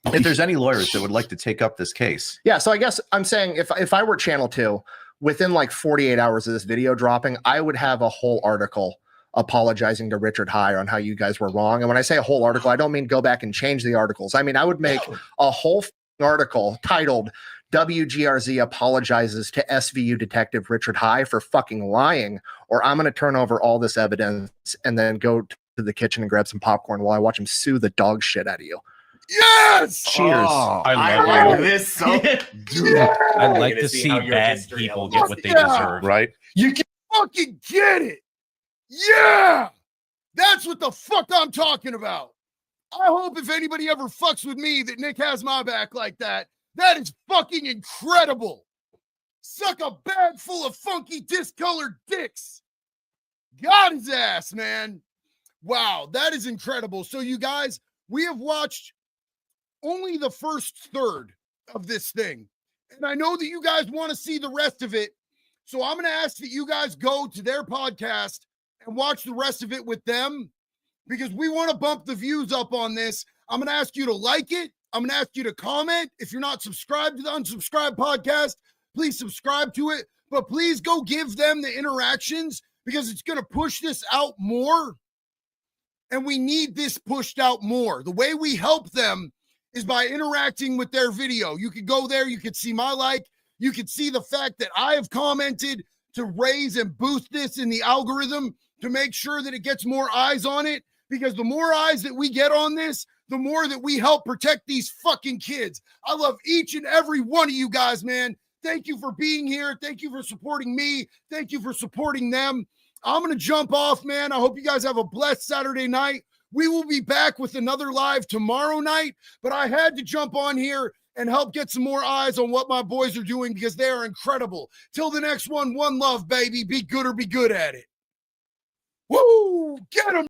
If there's any lawyers that would like to take up this case. Yeah, so I guess I'm saying if I were Channel 2, within like 48 hours of this video dropping, I would have a whole article apologizing to Richard High on how you guys were wrong. And when I say a whole article, I don't mean go back and change the articles. I mean, I would make a whole article titled WGRZ apologizes to SVU detective Richard High for fucking lying, or I'm going to turn over all this evidence and then go to the kitchen and grab some popcorn while I watch him sue the dog shit out of you. Yes! Cheers. Oh, I like this so dude. I'd like to see bad people get what they deserve. Right? You can fucking get it. Yeah! That's what the fuck I'm talking about. I hope if anybody ever fucks with me that Nick has my back like that. That is fucking incredible. Suck a bag full of funky discolored dicks. Got his ass, man. Wow, that is incredible. So you guys, we have watched only the first third of this thing. And I know that you guys want to see the rest of it. So I'm going to ask that you guys go to their podcast and watch the rest of it with them, because we want to bump the views up on this. I'm going to ask you to like it. I'm going to ask you to comment. If you're not subscribed to the Unsubscribed podcast, please subscribe to it. But please go give them the interactions, because it's going to push this out more. And we need this pushed out more. The way we help them is by interacting with their video. You could go there. You could see my like. You could see the fact that I have commented to raise and boost this in the algorithm to make sure that it gets more eyes on it. Because the more eyes that we get on this, the more that we help protect these fucking kids. I love each and every one of you guys, man. Thank you for being here. Thank you for supporting me. Thank you for supporting them. I'm going to jump off, man. I hope you guys have a blessed Saturday night. We will be back with another live tomorrow night, but I had to jump on here and help get some more eyes on what my boys are doing because they are incredible. Till the next one love, baby. Be good or be good at it. Woo! Get them!